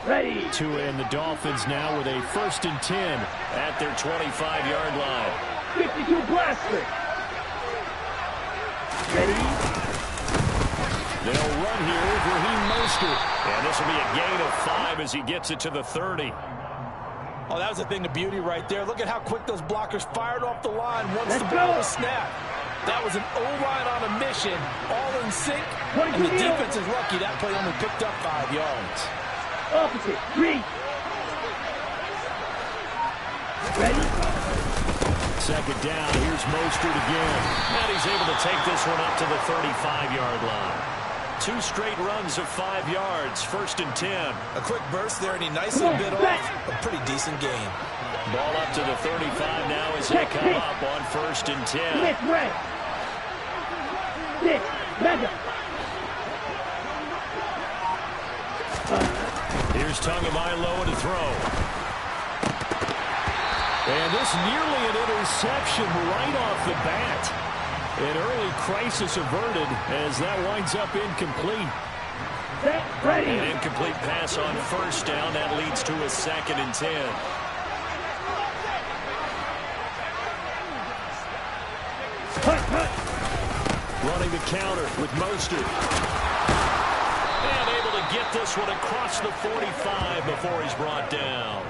Ready. Tua and the Dolphins now with a 1st and 10 at their 25-yard line. 52 blaster. Ready. They'll run here with Raheem Mostert. And this will be a gain of 5 as he gets it to the 30. Oh, that was a thing of beauty right there. Look at how quick those blockers fired off the line once the ball was snapped. That was an O-line on a mission, all in sync, and the defense is lucky that play only picked up 5 yards. Opposite, 3. Ready? 2nd down, here's Mostert again. And he's able to take this one up to the 35-yard line. 2 straight runs of 5 yards, 1st and 10. A quick burst there, and he nicely bit off a pretty decent gain. Ball up to the 35 now as they come up on 1st and 10. Smith, red. 6, mega. Here's Tagovailoa to throw. And this nearly an interception right off the bat. An early crisis averted as that winds up incomplete. Set, ready. An incomplete pass on 1st down. That leads to a 2nd and 10. Running the counter with Mostert. And able to get this one across the 45 before he's brought down.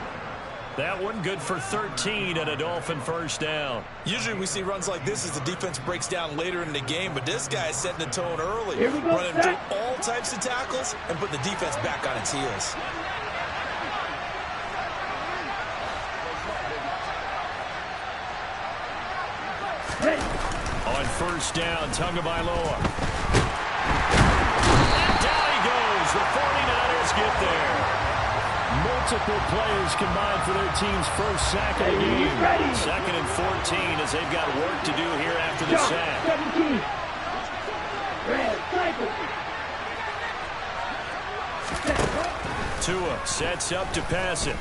That one good for 13 and a Dolphin 1st down. Usually we see runs like this as the defense breaks down later in the game, but this guy is setting the tone early. Here we go, running through all types of tackles and put the defense back on its heels. On 1st down, Tagovailoa. And down he goes. The 49ers get there. Multiple players combined for their team's 1st sack of the game. 2nd and 14 as they've got work to do here after the sack. 17. Red, cycle. Tua sets up to pass it.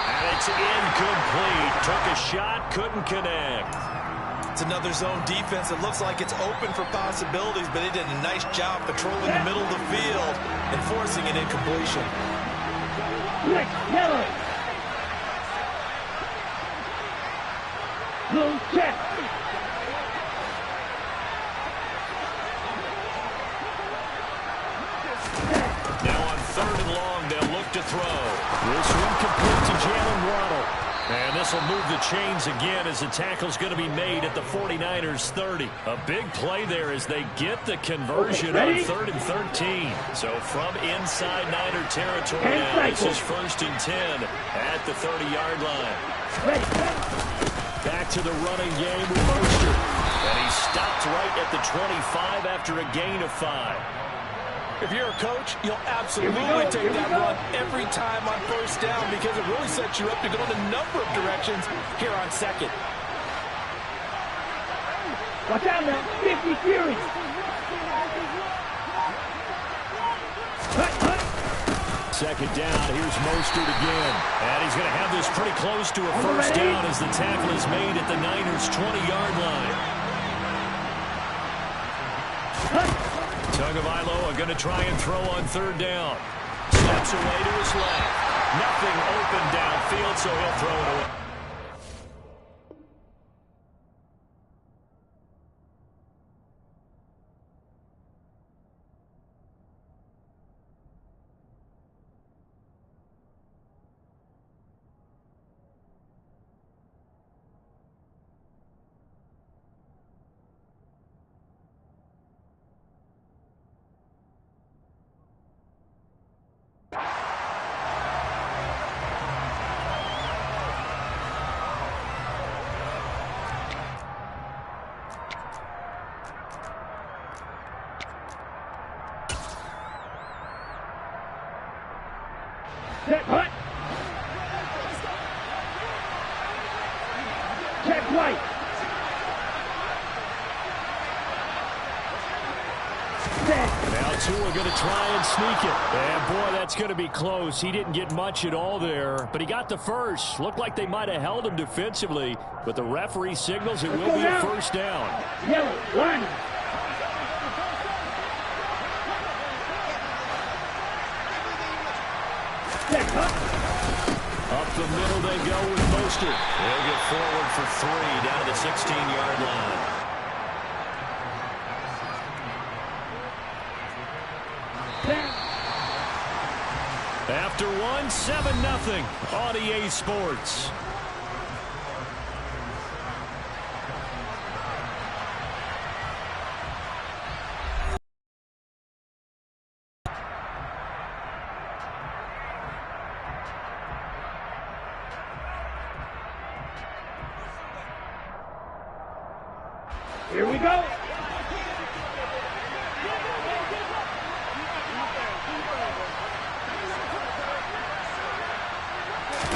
And it's incomplete. Took a shot, couldn't connect. It's another zone defense. It looks like it's open for possibilities, but they did a nice job patrolling the middle of the field and forcing an incompletion. Yellow. Blue check. Now on 3rd and long, they'll look to throw. This one complete to Jalen Waddle. And this will move the chains again as the tackle's going to be made at the 49ers 30. A big play there as they get the conversion on 3rd and 13. So from inside Niner territory now, this is 1st and 10 at the 30-yard line. Back to the running game with Mostert. And he stopped right at the 25 after a gain of 5. If you're a coach, you'll absolutely take that run every time on 1st down because it really sets you up to go in a number of directions here on 2nd. Watch out now, 50 Fury. 2nd down, here's Mostert again. And he's going to have this pretty close to a 1st down as the tackle is made at the Niners' 20-yard line. Tagovailoa going to try and throw on 3rd down. Steps away to his left. Nothing open downfield, so he'll throw it away. Set, hut. Check right. Now Tua going to try and sneak it. And boy, that's going to be close. He didn't get much at all there, but he got the first. Looked like they might have held him defensively, but the referee signals it will be a 1st down. Yellow, 1. Up the middle they go with Mostert. They'll get forward for 3 down to the 16-yard line. After one, 7-0 on EA Sports. Here we go.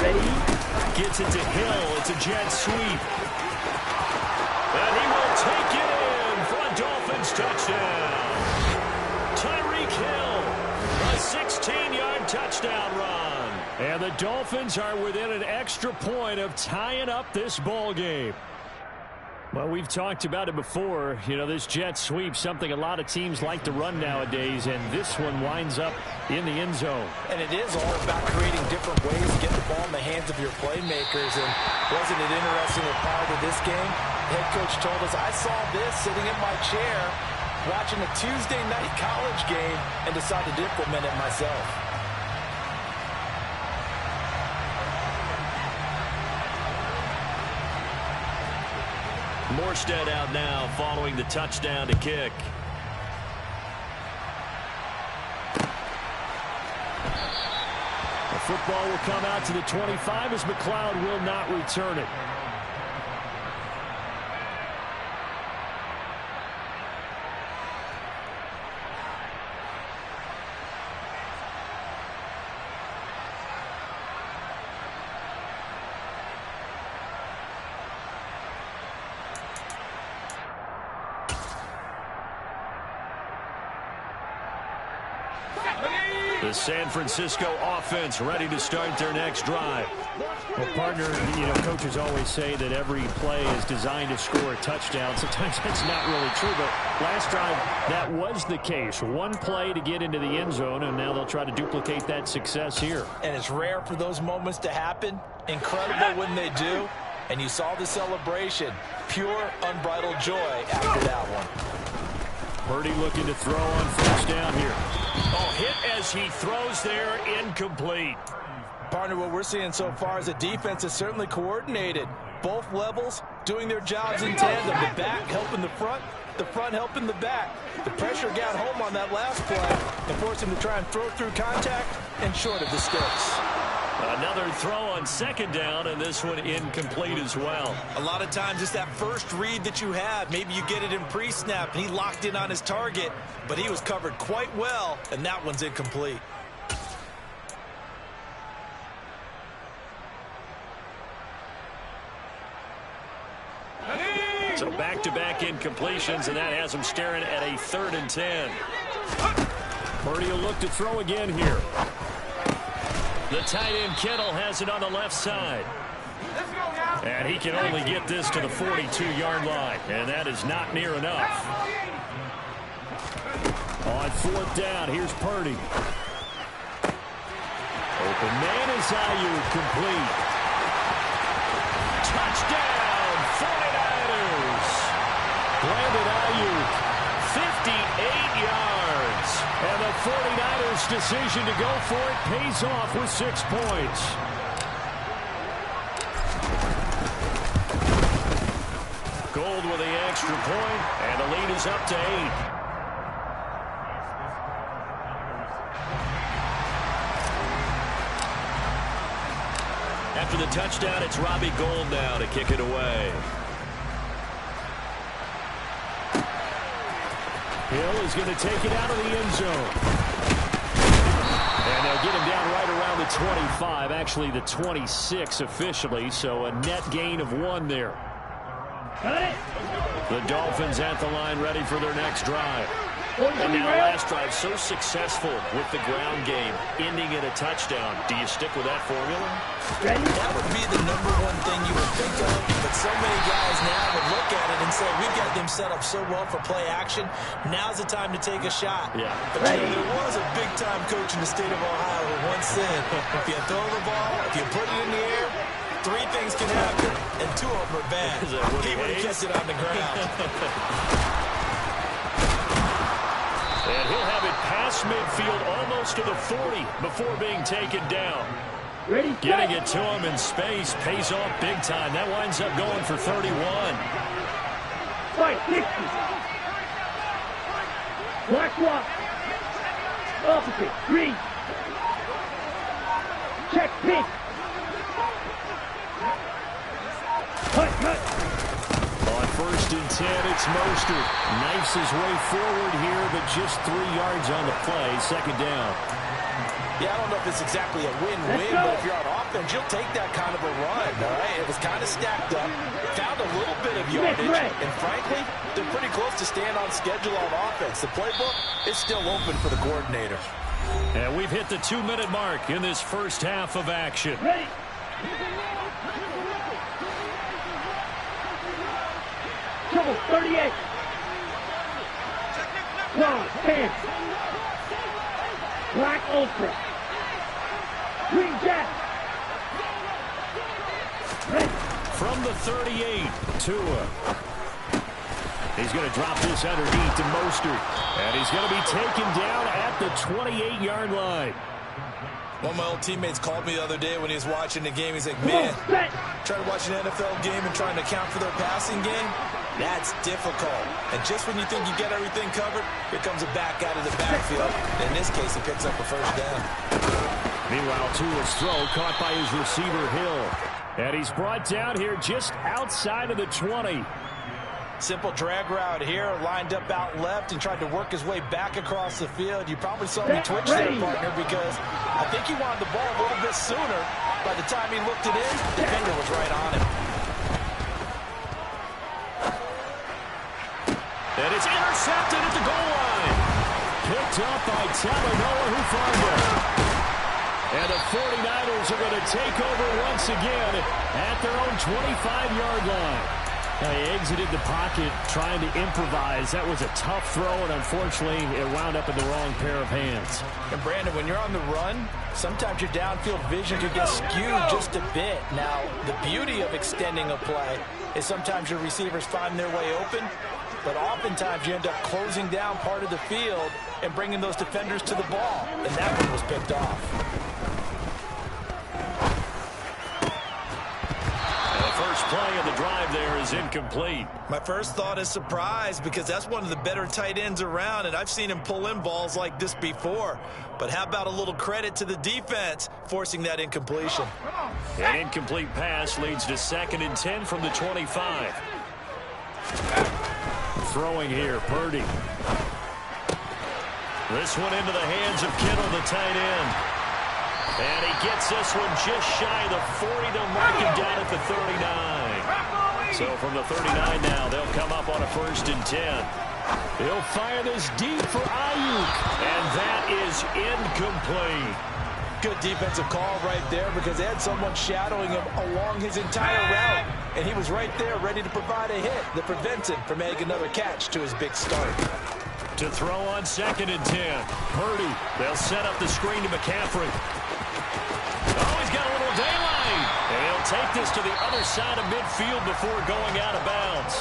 Ready? Gets it to Hill. It's a jet sweep. And he will take it in for a Dolphins touchdown. Tyreek Hill, a 16-yard touchdown run. And the Dolphins are within an extra point of tying up this ball game. Well, we've talked about it before. You know, this jet sweep, something a lot of teams like to run nowadays, and this one winds up in the end zone. And it is all about creating different ways to get the ball in the hands of your playmakers. And wasn't it interesting that prior to this game, the head coach told us, I saw this sitting in my chair watching a Tuesday night college game and decided to implement it myself. Morstead out now following the touchdown to kick. The football will come out to the 25 as McLeod will not return it. The San Francisco offense ready to start their next drive. Well, partner, you know, coaches always say that every play is designed to score a touchdown. Sometimes that's not really true, but last drive, that was the case. One play to get into the end zone, and now they'll try to duplicate that success here. And it's rare for those moments to happen. Incredible when they do. And you saw the celebration. Pure, unbridled joy after that one. Purdy looking to throw on first down here. Oh, hit as he throws there, incomplete. Partner, what we're seeing so far is the defense is certainly coordinated. Both levels doing their jobs in tandem. The back helping the front helping the back. The pressure got home on that last play and forced him to try and throw through contact and short of the sticks. Another throw on second down, and this one incomplete as well. A lot of times it's that first read that you have. Maybe you get it in pre-snap, and he locked in on his target, but he was covered quite well, and that one's incomplete. So back-to-back incompletions, and that has him staring at a 3rd and 10. Purdy will look to throw again here. The tight end Kittle has it on the left side. And he can only get this to the 42-yard line, and that is not near enough. On 4th down, here's Purdy. Open man is Ayuk, complete. Touchdown, 49ers. Brandon Ayuk, 58 yards. And the 49ers' decision to go for it pays off with 6 points. Gold with the extra point, and the lead is up to 8. After the touchdown, it's Robbie Gould now to kick it away. Hill is going to take it out of the end zone. And they'll get him down right around the 25, actually the 26 officially, so a net gain of 1 there. The Dolphins at the line ready for their next drive. And now last drive so successful with the ground game, ending in a touchdown. Do you stick with that formula? Ready? That would be the #1 thing you would think of, but so many guys now would look at it and say, we've got them set up so well for play action. Now's the time to take a shot. Yeah. But you know, there was a big-time coach in the state of Ohio who once said, if you throw the ball, if you put it in the air, 3 things can happen, and 2 of them are bad. He would have kept it on the ground. And he'll have it past midfield almost to the 40 before being taken down. Ready? Getting it to him in space pays off big time. That winds up going for 31. Fight, 60. Black block. Opposite, green. Check, pink. Cut. On 1st and 10, it's Mostert. Knifes his way forward here, but just 3 yards on the play. 2nd down. Yeah, I don't know if it's exactly a win-win, but if you're on offense, you'll take that kind of a run, all right? It was kind of stacked up, found a little bit of yardage, and frankly, they're pretty close to staying on schedule on offense. The playbook is still open for the coordinator. And we've hit the 2-minute mark in this first half of action. Ready? Trouble, 38. Long, 10. Black Ultra. Green Jack. Ready. From the 38, Tua. He's going to drop this underneath to Mostert. And he's going to be taken down at the 28-yard line. One of my old teammates called me the other day when he was watching the game. He's like, man, trying to watch an NFL game and trying to account for their passing game, that's difficult. And just when you think you get everything covered, here comes a back out of the backfield. In this case, he picks up a 1st down. Meanwhile, Tua's throw caught by his receiver, Hill. And he's brought down here just outside of the 20. Simple drag route here, lined up out left and tried to work his way back across the field. You probably saw me twitch there, partner, because I think he wanted the ball a little bit sooner. By the time he looked it in, the defender was right on him. And it's intercepted at the goal line. Picked up by Talanoa Hufanga. And the 49ers are going to take over once again at their own 25-yard line. Now he exited the pocket trying to improvise. That was a tough throw, and unfortunately, it wound up in the wrong pair of hands. And Brandon, when you're on the run, sometimes your downfield vision could get skewed just a bit. Now, the beauty of extending a play is sometimes your receivers find their way open, but oftentimes you end up closing down part of the field and bringing those defenders to the ball, and that one was picked off. Play of the drive there is incomplete. My first thought is surprise, because that's one of the better tight ends around, and I've seen him pull in balls like this before. But how about a little credit to the defense forcing that incompletion? An incomplete pass leads to 2nd and 10 from the 25. Throwing here, Purdy. This one into the hands of Kittle, the tight end. And he gets this one just shy of the 40. They'll mark him down at the 39. So from the 39 now, they'll come up on a 1st and 10. He'll fire this deep for Ayuk. And that is incomplete. Good defensive call right there, because they had someone shadowing him along his entire route. And he was right there ready to provide a hit that prevents him from making another catch to his big start. To throw on 2nd and 10. Purdy. They'll set up the screen to McCaffrey. Oh, he's got a little daylight. And he'll take this to the other side of midfield before going out of bounds.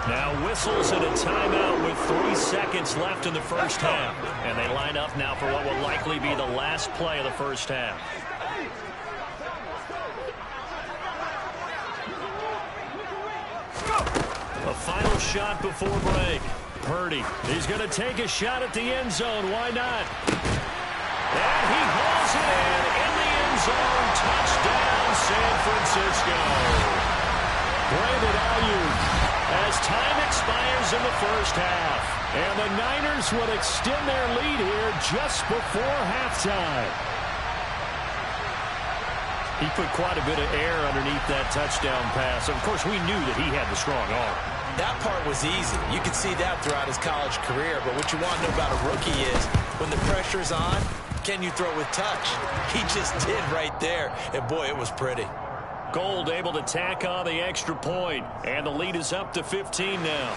Now whistles and a timeout with 3 seconds left in the first half. And they line up now for what will likely be the last play of the first half. A final shot before break. Purdy, he's going to take a shot at the end zone. Why not? And he hauls it in the end zone. Touchdown, San Francisco. Brandon Ayuk, as time expires in the first half. And the Niners will extend their lead here just before halftime. He put quite a bit of air underneath that touchdown pass. Of course, we knew that he had the strong arm. That part was easy. You could see that throughout his college career. But what you want to know about a rookie is when the pressure's on, can you throw with touch? He just did right there. And, boy, it was pretty. Gold able to tack on the extra point. And the lead is up to 15 now.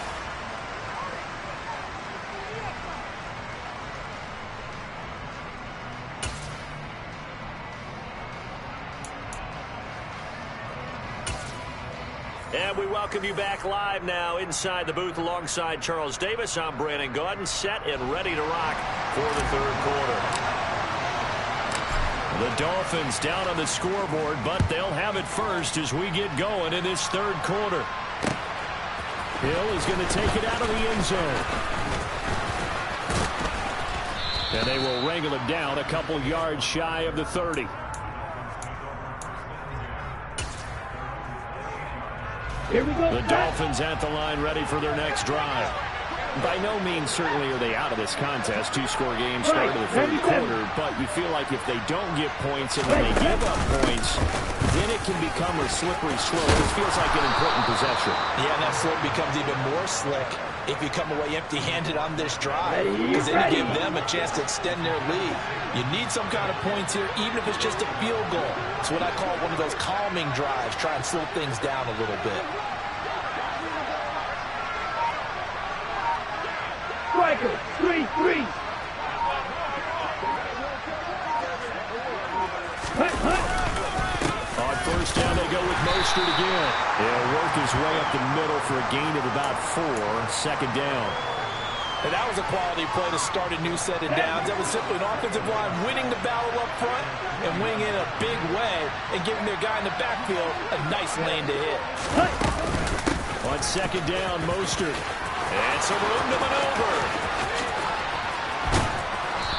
And we welcome you back live now inside the booth alongside Charles Davis. I'm Brandon Gaudin, set and ready to rock for the third quarter. The Dolphins down on the scoreboard, but they'll have it first as we get going in this third quarter. Hill is going to take it out of the end zone. And they will wrangle it down a couple yards shy of the 30. Here we go. The Dolphins at the line ready for their next drive. By no means certainly are they out of this contest. Two-score game started the third quarter, but you feel like if they don't get points and when they give up points, then it can become a slippery slope. This feels like an important possession. Yeah, and that slope becomes even more slick if you come away empty-handed on this drive, because then you give them a chance to extend their lead. You need some kind of points here, even if it's just a field goal. It's what I call one of those calming drives. Try and slow things down a little bit. Striker, 3-3. On first down, they go with Mostert again. He'll work his way up the middle for a gain of about 4. Second down. And that was a quality play to start a new set of downs. That was simply an offensive line winning the battle up front and winning in a big way and giving their guy in the backfield a nice lane to hit. On second down, Mostert. And some room to maneuver.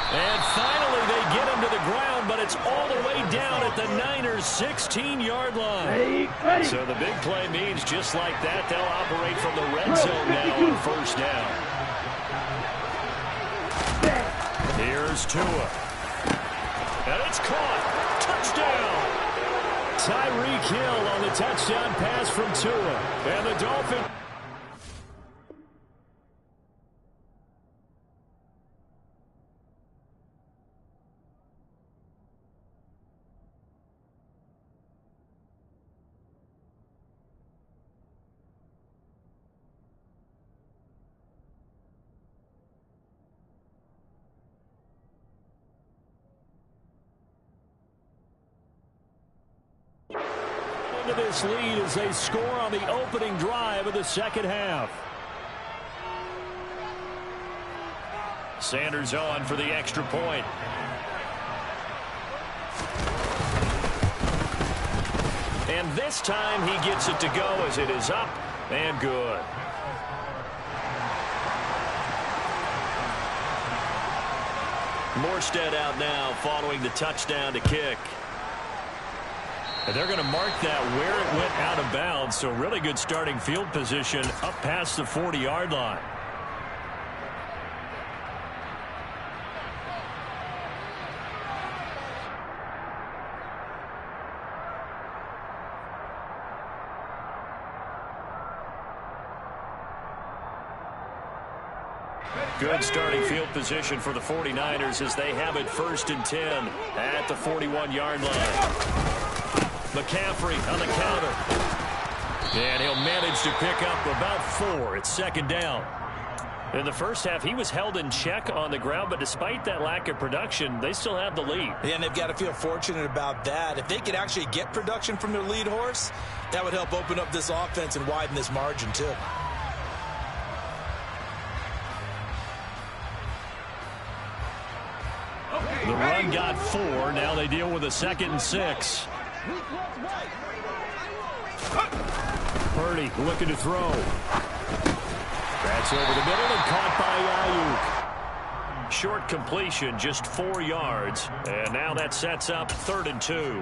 And finally, they get him to the ground, but it's all the way down at the Niners' 16-yard line. So the big play means just like that, they'll operate from the red zone now on first down. Here's Tua. And it's caught. Touchdown. Tyreek Hill on the touchdown pass from Tua. And the Dolphins... into this lead as they score on the opening drive of the second half. Sanders on for the extra point. And this time he gets it to go as it is up and good. Morstead out now following the touchdown to kick. And they're going to mark that where it went out of bounds. So really good starting field position up past the 40-yard line. Good starting field position for the 49ers as they have it 1st and 10 at the 41-yard line. McCaffrey on the counter. And he'll manage to pick up about 4. It's second down. In the first half, he was held in check on the ground, but despite that lack of production, they still have the lead. Yeah, and they've got to feel fortunate about that. If they could actually get production from their lead horse, that would help open up this offense and widen this margin, too. The run got 4. Now they deal with a 2nd and 6. Purdy looking to throw. That's over the middle and caught by Ayuk. Short completion, just 4 yards. And now that sets up 3rd and 2.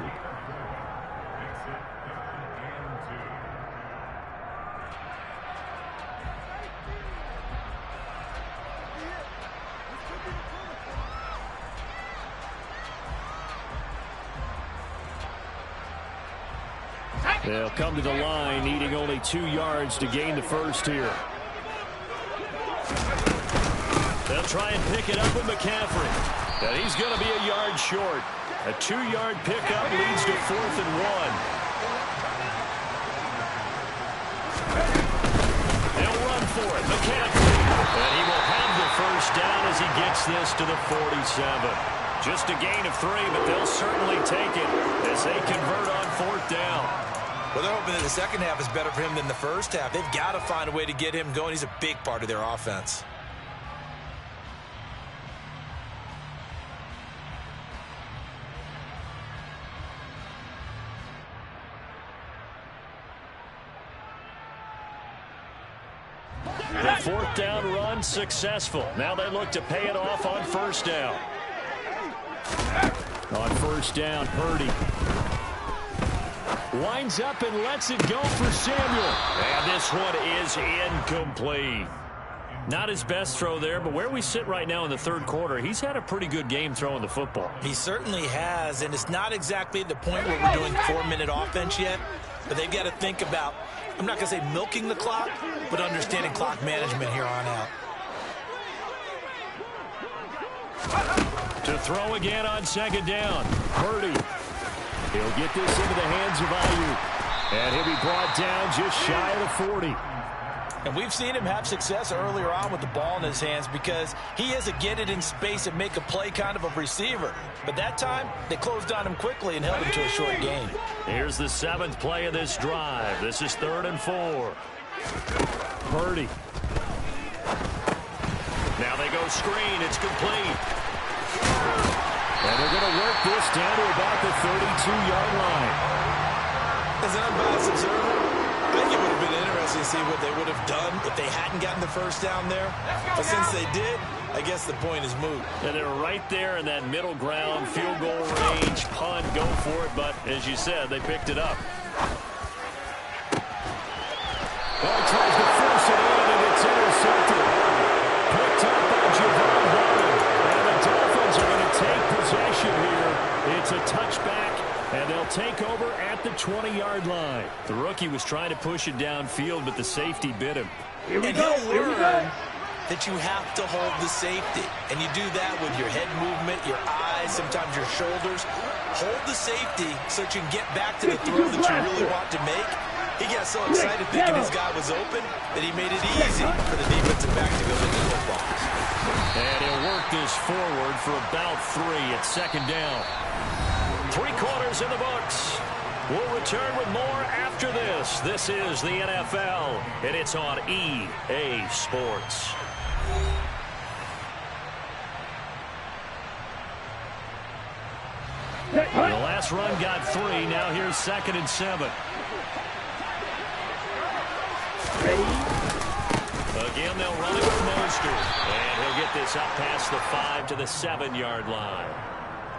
They'll come to the line, needing only 2 yards to gain the first here. They'll try and pick it up with McCaffrey. And he's going to be a yard short. A 2-yard pickup leads to 4th and 1. They'll run for it. McCaffrey. And he will have the first down as he gets this to the 47. Just a gain of 3, but they'll certainly take it as they convert on 4th down. Well, they're hoping that the second half is better for him than the first half. They've got to find a way to get him going. He's a big part of their offense. The 4th down run successful. Now they look to pay it off on 1st down. On 1st down, Purdy winds up and lets it go for Samuel. And this one is incomplete. Not his best throw there, but where we sit right now in the 3rd quarter, he's had a pretty good game throwing the football. He certainly has, and it's not exactly at the point where we're doing 4-minute offense yet, but they've got to think about, I'm not going to say milking the clock, but understanding clock management here on out. To throw again on 2nd down. Purdy. He'll get this into the hands of Ayuk. And he'll be brought down just shy of the 40. And we've seen him have success earlier on with the ball in his hands because he is a get it in space and make a play kind of a receiver. But that time, they closed on him quickly and held him to a short gain. Here's the 7th play of this drive. This is 3rd and 4. Purdy. Now they go screen. It's complete. And they're going to work this down to about the 32-yard line. As an unbiased observer, I think it would have been interesting to see what they would have done if they hadn't gotten the first down there. But since they did, I guess the point is moot. And they're right there in that middle ground, field goal range, punt, go for it. But as you said, they picked it up. Well, he tries to force it in, and it's intercepted. Picked up by Javon Holland. And the Dolphins are going to take possession here. It's a touchback, and they'll take over at the 20-yard line. The rookie was trying to push it downfield, but the safety bit him. Here we go. Here we go. That you have to hold the safety. And you do that with your head movement, your eyes, sometimes your shoulders. Hold the safety so that you can get back to the throw that you really want to make. He got so excited thinking his guy was open that he made it easy for the defensive back to go into the football. And he'll work this forward for about 3 at 2nd down. 3 quarters in the books. We'll return with more after this. This is the NFL, and it's on EA Sports. The last run got 3. Now here's 2nd and 7. Again, they'll run it with Mostert. And he'll get this up past the 5 to the 7-yard line.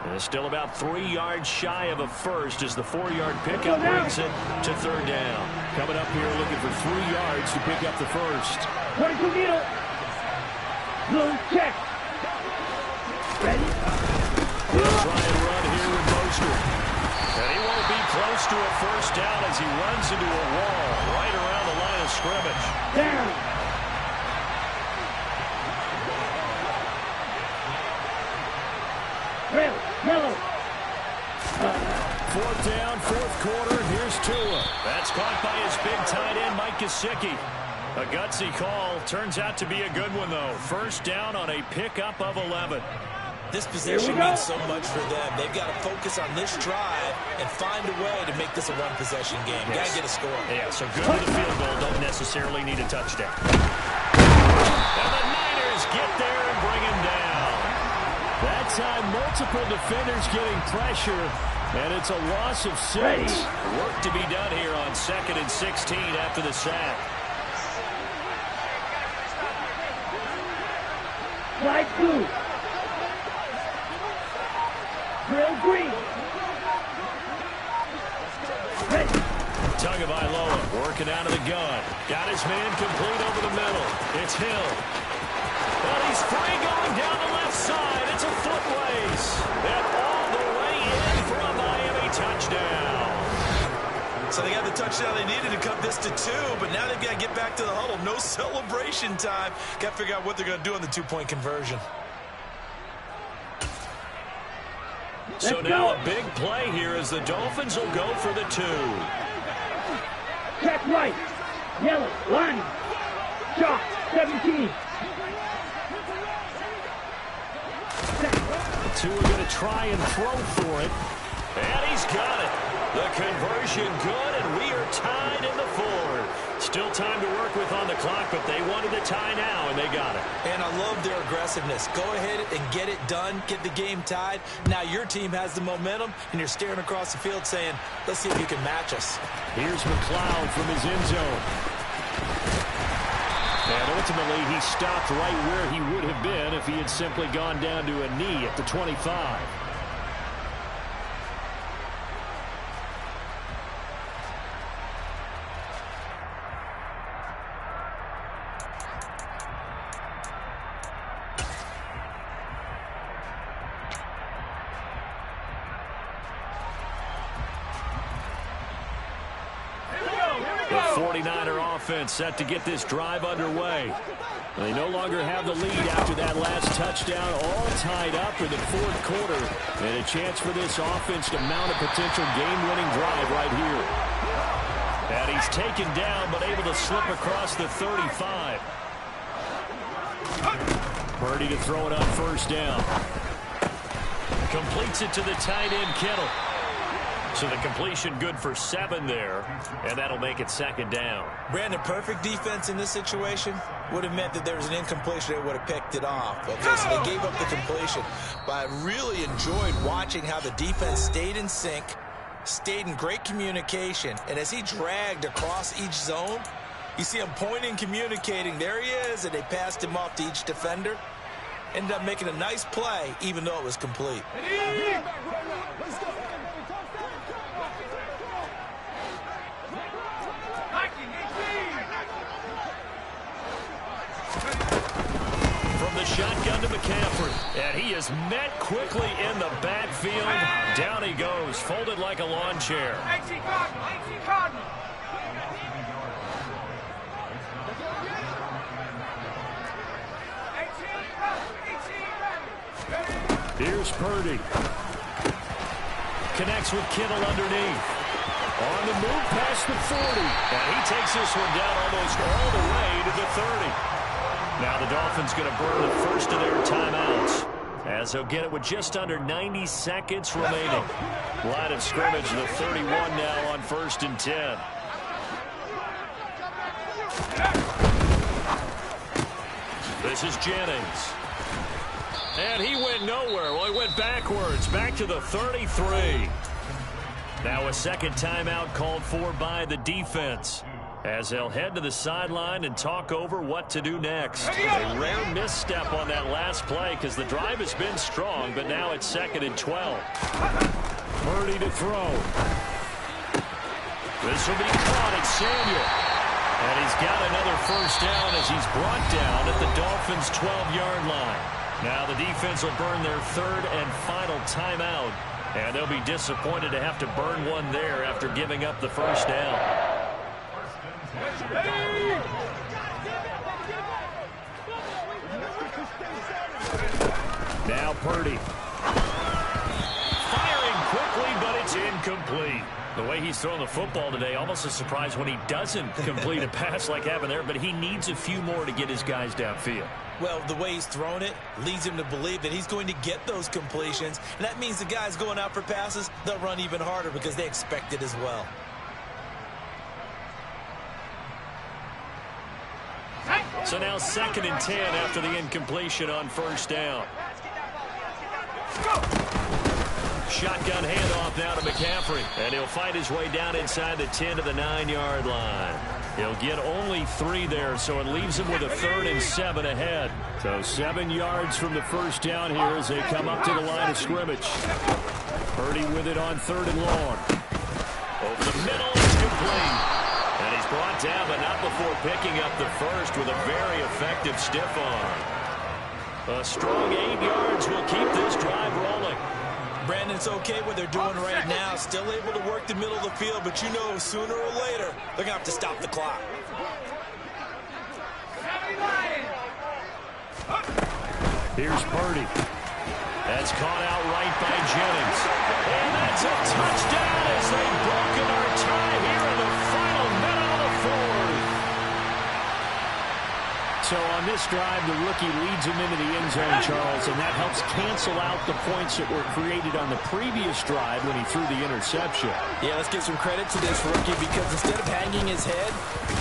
And it's still about 3 yards shy of a first as the 4-yard pickup brings it to 3rd down. Coming up here looking for 3 yards to pick up the first. 22 needle. Blue check. Ready? He'll try and run here with Mostert. And he won't be close to a first down as he runs into a wall right around the line of scrimmage. Down. Yellow. 4th down, 4th quarter. Here's Tua. That's caught by his big tight end, Mike Gesicki. A gutsy call. Turns out to be a good one, though. First down on a pickup of 11. This possession means so much for them. They've got to focus on this drive and find a way to make this a one-possession game. Got to get a score. Yeah, so good with a field goal. Don't necessarily need a touchdown. And the Niners get there and bring him down. That time, multiple defenders getting pressure, and it's a loss of 6. Work to be done here on 2nd and 16 after the sack. Flag blue. Drill green. Ready. Tagovailoa working out of the gun. Got his man complete over the middle. It's Hill. Well, he's free going down the left side. It's a foot race. And all the way in for a Miami touchdown. So they got the just to 2, but now they've got to get back to the huddle. No celebration time. Got to figure out what they're going to do on the 2-point conversion. So now a big play here as the Dolphins will go for the 2. Check right. Yellow. Line. Shot. 17. The 2 are going to try and throw for it. And he's got it. The conversion good, and we are tied in the 4th. Still time to work with on the clock, but they wanted the tie now, and they got it. And I love their aggressiveness. Go ahead and get it done. Get the game tied. Now your team has the momentum, and you're staring across the field saying, let's see if you can match us. Here's McLeod from his end zone. And ultimately, he stopped right where he would have been if he had simply gone down to a knee at the 25. The 49er offense set to get this drive underway. They no longer have the lead after that last touchdown, all tied up in the 4th quarter. And a chance for this offense to mount a potential game-winning drive right here. And he's taken down, but able to slip across the 35. Purdy to throw it on 1st down. Completes it to the tight end, Kittle. So the completion good for 7 there, and that'll make it 2nd down. Brandon, perfect defense in this situation would have meant that there was an incompletion. They would have picked it off. Okay, so they gave up the completion. But I really enjoyed watching how the defense stayed in sync, stayed in great communication, and as he dragged across each zone, you see him pointing, communicating. There he is, and they passed him off to each defender. Ended up making a nice play, even though it was complete. From the shotgun to McCaffrey, and he is met quickly in the backfield. Down he goes, folded like a lawn chair. Here's Purdy. Connects with Kittle underneath. On the move past the 40. And he takes this one down almost all the way to the 30. Now the Dolphins going to burn the first of their timeouts, as they'll get it with just under 90 seconds remaining. Line of scrimmage, the 31 now on 1st and 10. This is Jennings. And he went nowhere. Well, he went backwards, back to the 33. Now a 2nd timeout called for by the defense, as they'll head to the sideline and talk over what to do next. A rare misstep on that last play because the drive has been strong, but now it's 2nd and 12. Purdy to throw. This will be caught at Samuel. And he's got another 1st down as he's brought down at the Dolphins' 12-yard line. Now the defense will burn their 3rd and final timeout, and they'll be disappointed to have to burn one there after giving up the 1st down. Now Purdy. Firing quickly, but it's incomplete. The way he's throwing the football today, almost a surprise when he doesn't complete a pass like happened there, but he needs a few more to get his guys downfield. Well, the way he's thrown it leads him to believe that he's going to get those completions, and that means the guys going out for passes, they'll run even harder because they expect it as well. So now 2nd and 10 after the incompletion on 1st down. Shotgun handoff now to McCaffrey, and he'll fight his way down inside the 10 to the 9-yard line. He'll get only 3 there, so it leaves him with a 3rd and 7 ahead. So 7 yards from the 1st down here as they come up to the line of scrimmage. Purdy with it on 3rd and long. Over the middle, it's complete. And he's brought down, but not before picking up the 1st with a very effective stiff arm. A strong 8 yards will keep this drive rolling. Brandon, it's okay what they're doing right now. Still able to work the middle of the field, but you know sooner or later they're going to have to stop the clock. Here's Purdy. That's caught out right by Jennings. And that's a touchdown as they've broken our tie here in the final minute of the fourth. So on this drive, the rookie leads him into the end zone, Charles, and that helps cancel out the points that were created on the previous drive when he threw the interception. Yeah, let's give some credit to this rookie because instead of hanging his head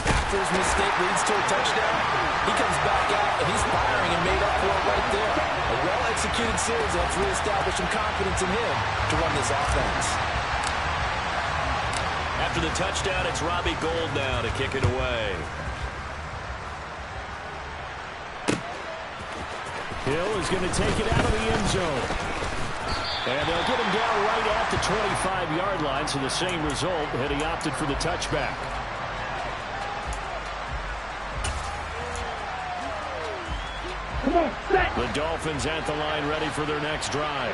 after his mistake leads to a touchdown, he comes back out and he's firing and made up for it right there. A well-executed series that's reestablished some confidence in him to run this offense. After the touchdown, it's Robbie Gould now to kick it away. Hill is going to take it out of the end zone. And they'll get him down right at the 25-yard line, so the same result had he opted for the touchback. The Dolphins at the line ready for their next drive.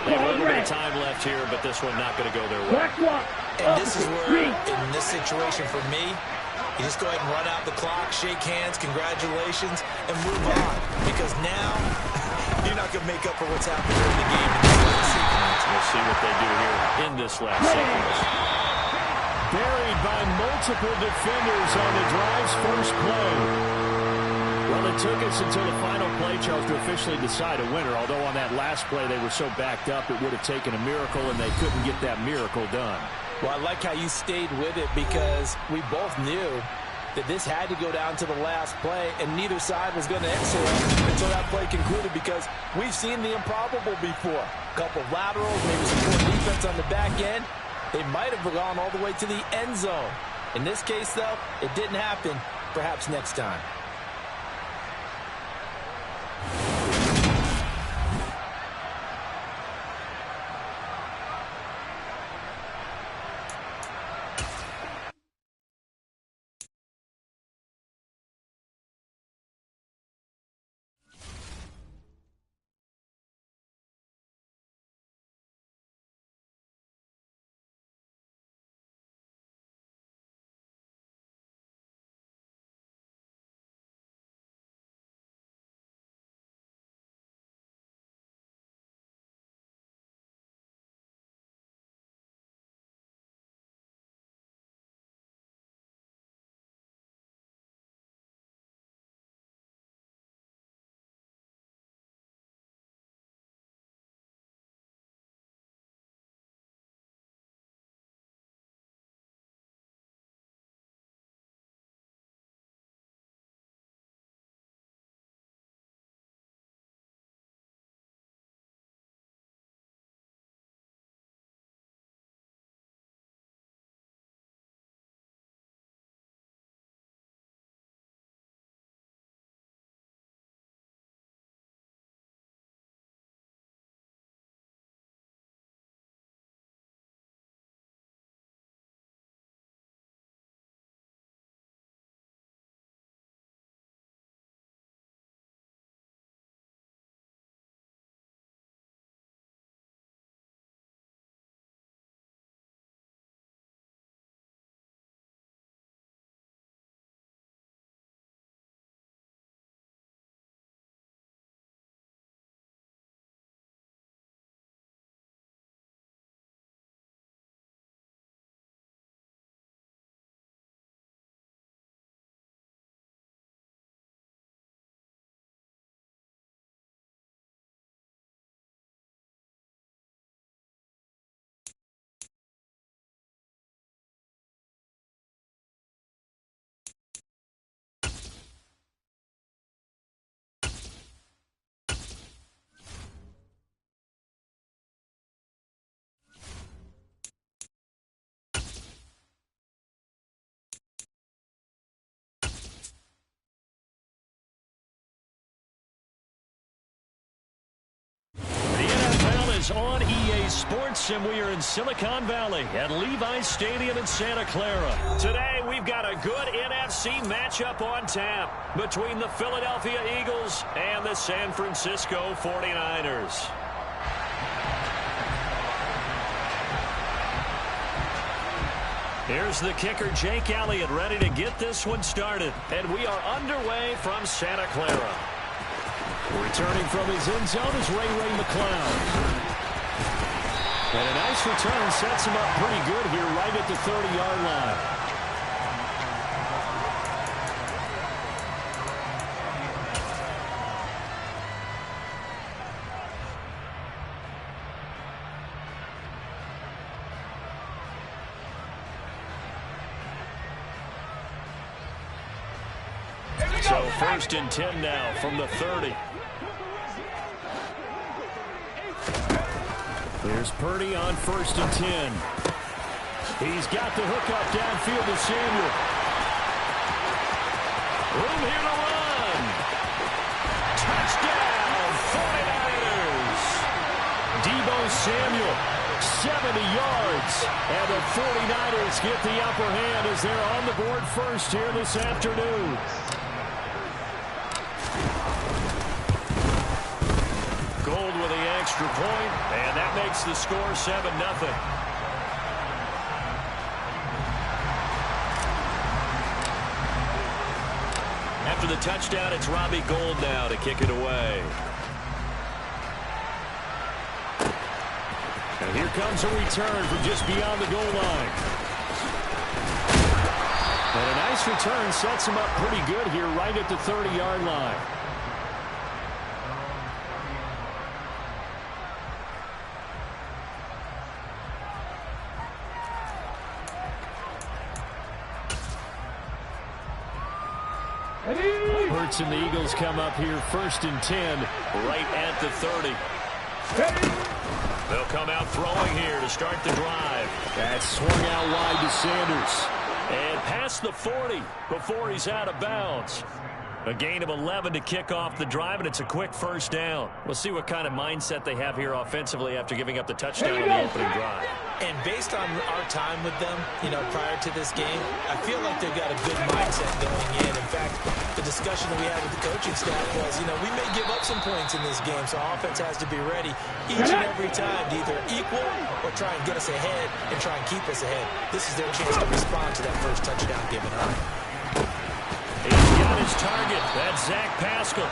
They have a little bit of time left here, but this one not going to go their way. And this is where, in this situation for me, you just go ahead and run out the clock, shake hands, congratulations, and move on. Because now, you're not going to make up for what's happened during the game. We'll see what they do here in this last sequence. Buried by multiple defenders on the drive's first play. Well, it took us until the final play, Charles, to officially decide a winner. Although on that last play they were so backed up, it would have taken a miracle, and they couldn't get that miracle done. Well, I like how you stayed with it because we both knew that this had to go down to the last play, and neither side was going to exit until that play concluded because we've seen the improbable before. A couple of laterals, maybe some poor defense on the back end. They might have gone all the way to the end zone. In this case, though, it didn't happen. Perhaps next time. On EA Sports, and we are in Silicon Valley at Levi's Stadium in Santa Clara. Today, we've got a good NFC matchup on tap between the Philadelphia Eagles and the San Francisco 49ers. Here's the kicker, Jake Elliott, ready to get this one started. And we are underway from Santa Clara. Returning from his end zone is Ray McCloud. And a nice return sets him up pretty good here right at the 30-yard line. So 1st and 10 now from the 30. There's Purdy on 1st and 10. He's got the hook up downfield to Samuel. Room here to run. Touchdown, 49ers. Deebo Samuel, 70 yards. And the 49ers get the upper hand as they're on the board first here this afternoon. Gold with the extra point, and that makes the score 7-0. After the touchdown, it's Robbie Gould now to kick it away. And here comes a return from just beyond the goal line. And a nice return sets him up pretty good here right at the 30-yard line. Hurts and the Eagles come up here 1st and 10 right at the 30. They'll come out throwing here to start the drive. That swung out wide to Sanders. And past the 40 before he's out of bounds. A gain of 11 to kick off the drive, and it's a quick 1st down. We'll see what kind of mindset they have here offensively after giving up the touchdown on the opening drive. And based on our time with them, prior to this game, I feel like they've got a good mindset going in. In fact, the discussion that we had with the coaching staff was, we may give up some points in this game, so offense has to be ready each and every time to either equal or try and get us ahead and try and keep us ahead. This is their chance to respond to that first touchdown given up. He's got his target. That's Zach Pascal.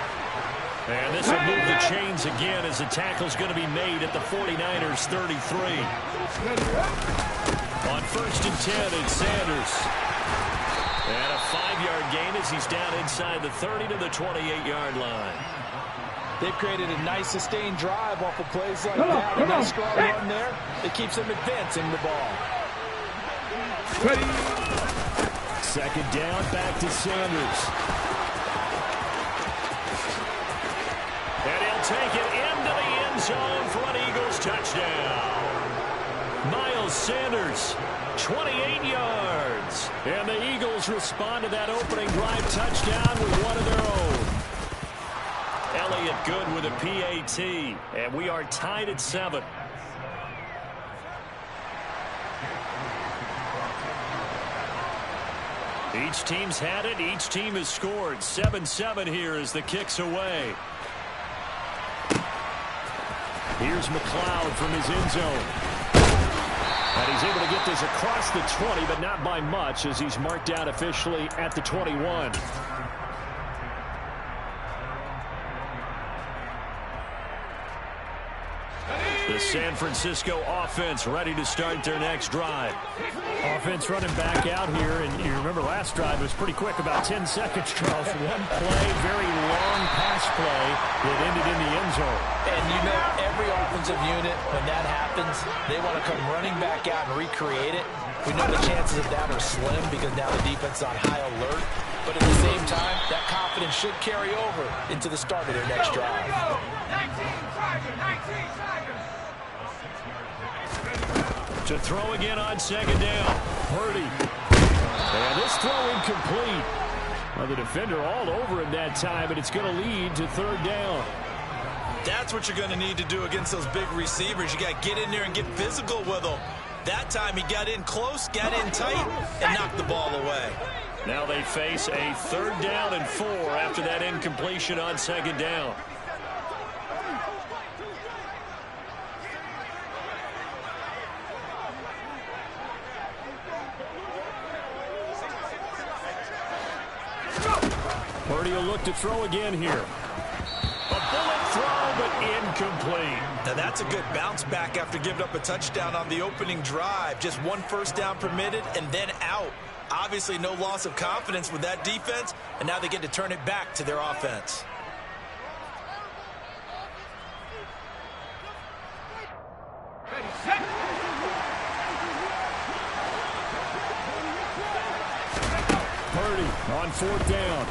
And this will move the chains again as the tackle's going to be made at the 49ers 33. On 1st and 10, it's Sanders. And a 5-yard gain as he's down inside the 30 to the 28-yard line. They've created a nice sustained drive off of plays like that. A nice strong run there. It keeps them advancing the ball. Second down, back to Sanders. And he'll take it into the end zone for an Eagles touchdown. Miles Sanders, 28 yards. And the Eagles respond to that opening drive touchdown with one of their own. Elliott good with a PAT. And we are tied at 7. Each team's had it. Each team has scored. 7-7 here as the kick's away. Here's McCloud from his end zone. And he's able to get this across the 20, but not by much as he's marked out officially at the 21. The San Francisco offense ready to start their next drive. Offense running back out here, and you remember last drive was pretty quick, about 10 seconds, Charles. One play, very long pass play that ended in the end zone. And every offensive unit, when that happens, they want to come running back out and recreate it. We know the chances of that are slim because now the defense is on high alert. But at the same time, that confidence should carry over into the start of their next drive. 19 To throw again on second down. Purdy. And this throw incomplete. Well, the defender all over him that time, and it's going to lead to 3rd down. That's what you're going to need to do against those big receivers. You got to get in there and get physical with them. That time he got in close, got in tight, and knocked the ball away. Now they face a 3rd down and 4 after that incompletion on second down. Purdy will look to throw again here. A bullet throw, but incomplete. Now that's a good bounce back after giving up a touchdown on the opening drive. Just one first down permitted and then out. Obviously no loss of confidence with that defense, and now they get to turn it back to their offense. Purdy on fourth down.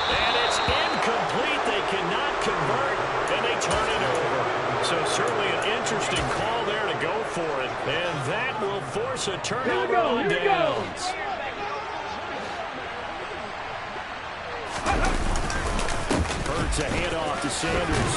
And it's incomplete. They cannot convert, and they turn it over. So certainly an interesting call there to go for it. And that will force a turnover on downs. Hurts a handoff to Sanders.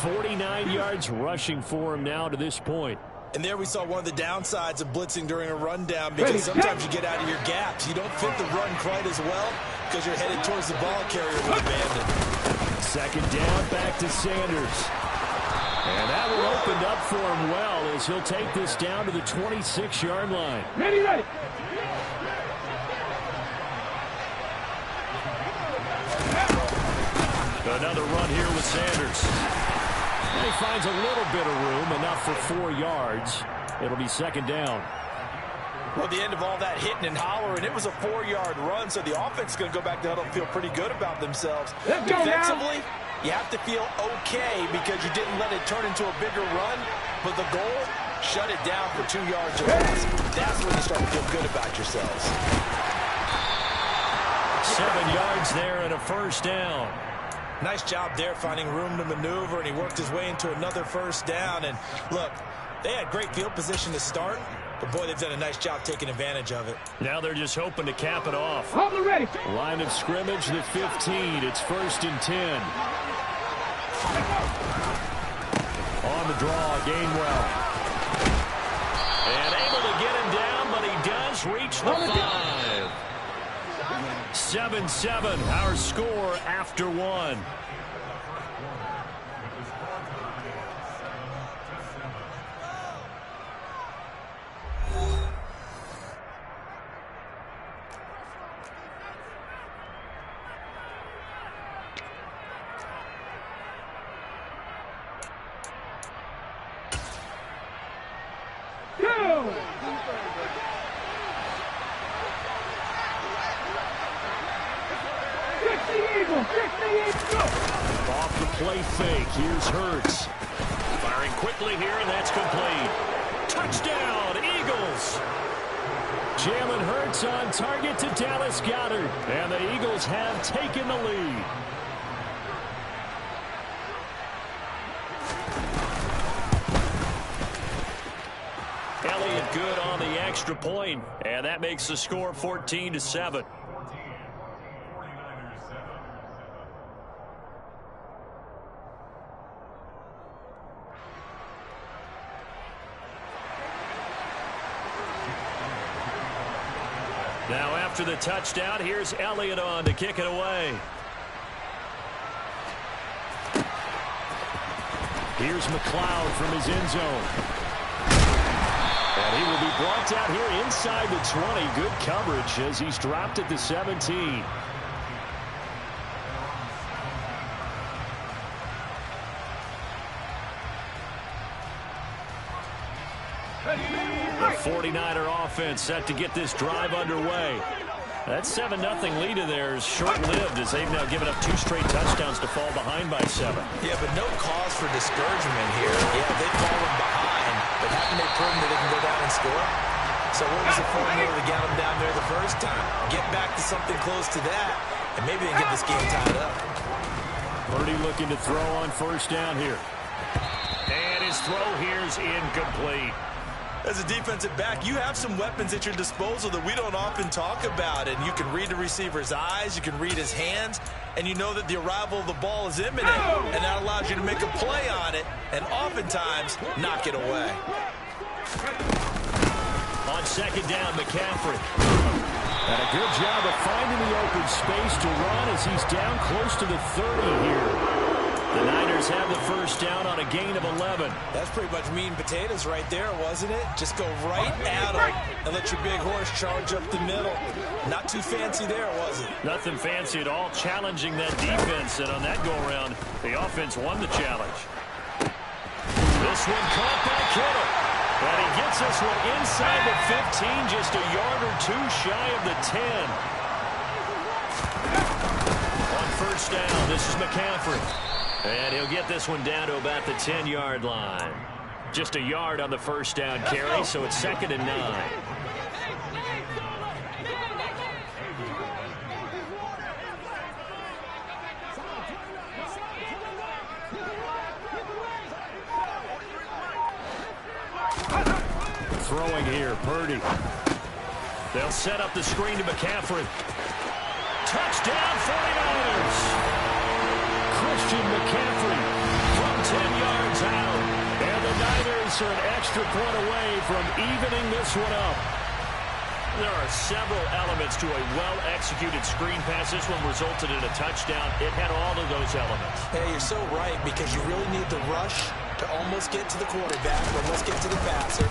49 yards rushing for him now to this point. And there we saw one of the downsides of blitzing during a rundown, because sometimes you get out of your gaps. You don't fit the run quite as well because you're headed towards the ball carrier with abandon. Second down, back to Sanders. And that one opened up for him well as he'll take this down to the 26-yard line. Ready. Another run here with Sanders. And he finds a little bit of room, enough for 4 yards. It'll be second down. Well, the end of all that hitting and hollering, it was a 4-yard run, so the offense is going to go back to huddle and feel pretty good about themselves. Defensively, you have to feel okay because you didn't let it turn into a bigger run, but the goal, shut it down for 2 yards or less. That's when you start to feel good about yourselves. 7 yards there and a first down. Nice job there finding room to maneuver, and he worked his way into another first down. And look, they had great field position to start, but boy, they've done a nice job taking advantage of it. Now they're just hoping to cap it off. Ready. Line of scrimmage, the 15. It's 1st and 10. On the draw, Gainwell. And able to get him down, but he does reach the 5. 7-7, our score after 1. Off the play fake, here's Hurts. Firing quickly here, and that's complete. Touchdown, Eagles! Jalen Hurts on target to Dallas Goedert, and the Eagles have taken the lead. Elliott good on the extra point, and that makes the score 14-7. Now after the touchdown, here's Elliott on to kick it away. Here's McLeod from his end zone. And he will be brought down here inside the 20. Good coverage as he's dropped at the 17. The 49er offense set to get this drive underway. That 7-0 lead of theirs short-lived as they've now given up 2 straight touchdowns to fall behind by 7. Yeah, but no cause for discouragement here. Yeah, they've fallen behind, but haven't they proven that they can go down and score? So what was the formula to get them down there the first time? Get back to something close to that, and maybe they can get this game tied up. Purdy looking to throw on first down here. And his throw here is incomplete. As a defensive back, you have some weapons at your disposal that we don't often talk about. And you can read the receiver's eyes, you can read his hands, and you know that the arrival of the ball is imminent. And that allows you to make a play on it and oftentimes knock it away. On second down, McCaffrey. And a good job of finding the open space to run as he's down close to the 30 here. The Niners have the first down on a gain of 11. That's pretty much meat and potatoes right there, wasn't it? Just go right at them and let your big horse charge up the middle. Not too fancy there, was it? Nothing fancy at all, challenging that defense. And on that go-around, the offense won the challenge. This one caught by Kittle. And he gets this one inside the 15, just a yard or two shy of the 10. On first down, this is McCaffrey. And he'll get this one down to about the 10-yard line. Just a yard on the first down carry, so it's 2nd and 9. Throwing here, Purdy. They'll set up the screen to McCaffrey. Touchdown, 49ers! Christian McCaffrey from 10 yards out. And the Niners are an extra point away from evening this one up. There are several elements to a well-executed screen pass. This one resulted in a touchdown. It had all of those elements. Hey, you're so right, because you really need the rush to almost get to the quarterback, almost get to the passer.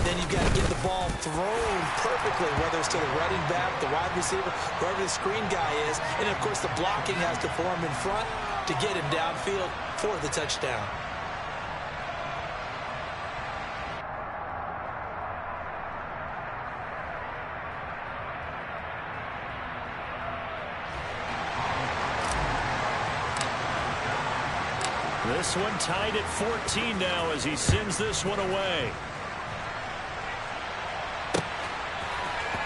Then you've got to get the ball thrown perfectly, whether it's to the running back, the wide receiver, whoever the screen guy is. And, of course, the blocking has to form in front to get him downfield for the touchdown. This one tied at 14 now as he sends this one away.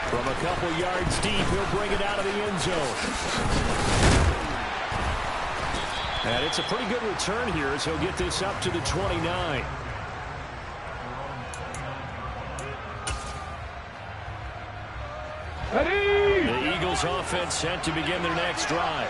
From a couple yards deep, he'll bring it out of the end zone. And it's a pretty good return here as he'll get this up to the 29. The Eagles offense set to begin their next drive.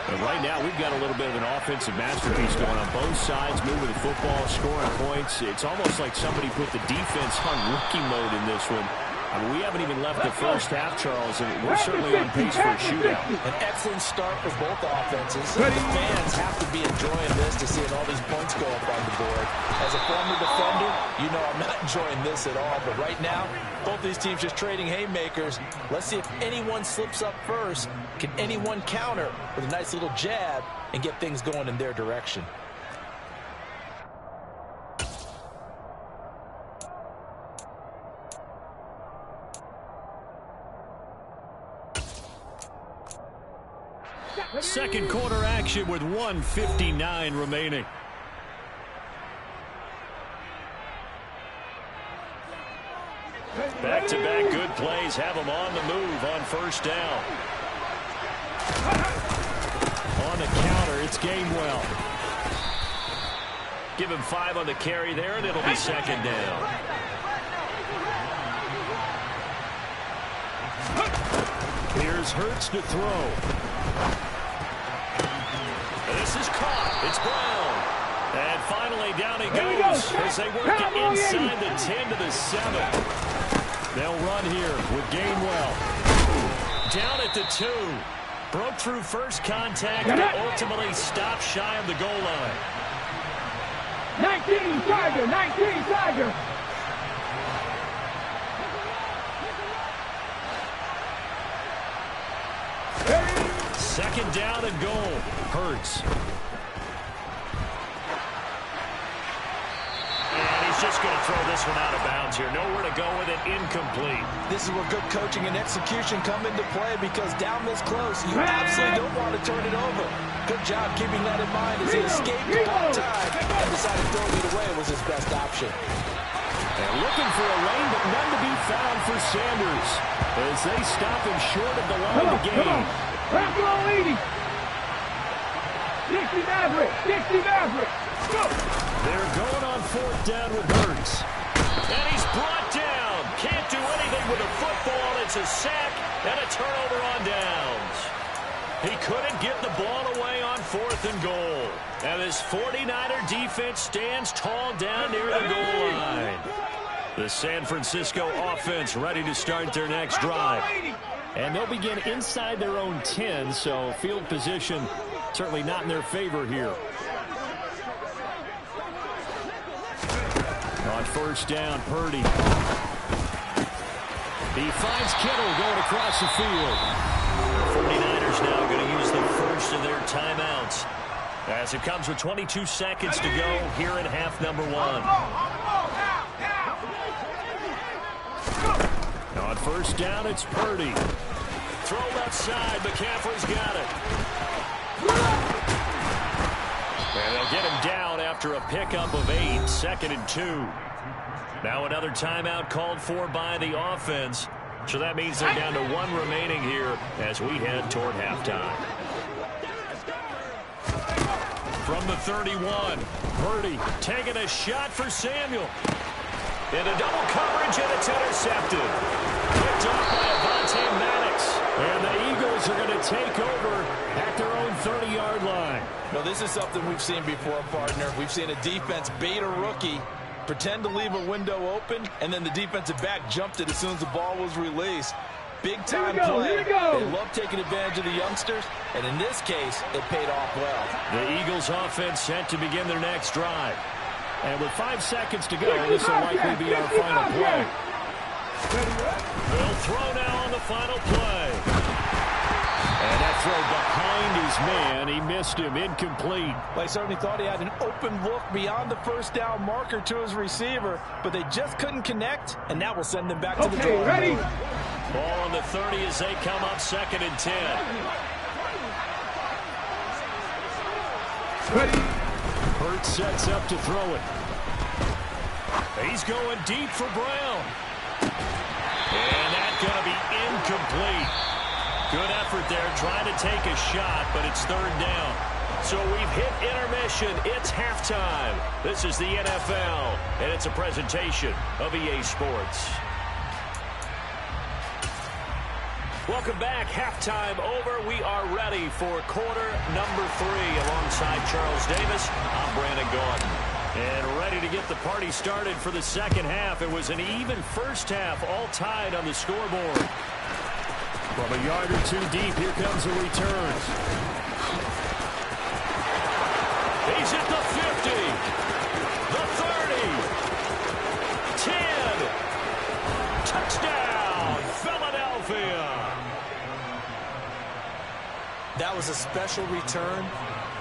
And right now, we've got a little bit of an offensive masterpiece going on both sides, moving the football, scoring points. It's almost like somebody put the defense on rookie mode in this one. I mean, we haven't even left the first half, Charles, and we're certainly on pace for a shootout. An excellent start for both offenses. The fans have to be enjoying this to see all these points go up on the board. As a former defender, you know I'm not enjoying this at all. But right now, both these teams just trading haymakers. Let's see if anyone slips up first. Can anyone counter with a nice little jab and get things going in their direction? Second quarter action with 1:59 remaining. Back-to-back good plays have them on the move on first down. On the counter, it's Gainwell. Give him 5 on the carry there, and it'll be second down. Here's Hurts to throw. This is caught. It's Brown. And finally down he goes as they work it inside the 10 to the 7. They'll run here with Gainwell. Down at the 2. Broke through first contact, but ultimately stopped shy of the goal line. 19 Tiger, 19 Tiger. Second down and goal. Hurts. And he's just going to throw this one out of bounds here. Nowhere to go with it. Incomplete. This is where good coaching and execution come into play, because down this close, you absolutely don't want to turn it over. Good job keeping that in mind as he escaped one time and decided throwing it away was his best option. And looking for a lane, but none to be found for Sanders as they stop him short of the line of game. Back row 80. Dixie Maverick. Dixie Maverick. Go. They're going on fourth down with Hurts. And he's brought down. Can't do anything with the football. It's a sack and a turnover on downs. He couldn't get the ball away on 4th and goal. And this 49er defense stands tall down near the goal line. The San Francisco offense ready to start their next drive. And they'll begin inside their own 10, so field position certainly not in their favor here. On first down, Purdy. He finds Kittle going across the field. The 49ers now going to use the first of their timeouts as it comes with 22 seconds to go here in half number 1. On first down, it's Purdy. Throw left side. McCaffrey's got it. And they'll get him down after a pickup of 8, 2nd and 2. Now another timeout called for by the offense. So that means they're down to 1 remaining here as we head toward halftime. From the 31, Purdy taking a shot for Samuel. Into double coverage, and it's intercepted. Picked off by Avonte Maddox. And the Eagles are going to take over at their own 30-yard line. Well, this is something we've seen before, partner. We've seen a defense bait a rookie, pretend to leave a window open, and then the defensive back jumped it as soon as the ball was released. Big-time play. They love taking advantage of the youngsters, and in this case, it paid off well. The Eagles offense set to begin their next drive. And with 5 seconds to go, this will likely be our final play. They'll throw now on the final play. And that throw behind his man. He missed him. Incomplete. Well, he certainly thought he had an open look beyond the first down marker to his receiver, but they just couldn't connect, and that will send them back to the drawing ready? board. Ball on the 30 as they come up 2nd and 10. Ready? Hurts sets up to throw it. He's going deep for Brown. And that's going to be incomplete. Good effort there, trying to take a shot, but it's 3rd down. So we've hit intermission. It's halftime. This is the NFL, and it's a presentation of EA Sports. Welcome back. Halftime over. We are ready for quarter number 3 alongside Charles Davis. I'm Brandon Gordon. And ready to get the party started for the second half. It was an even first half, all tied on the scoreboard. From a yard or 2 deep, here comes the return. He's at the 50, the 30, 10, touchdown, Philadelphia. That was a special return,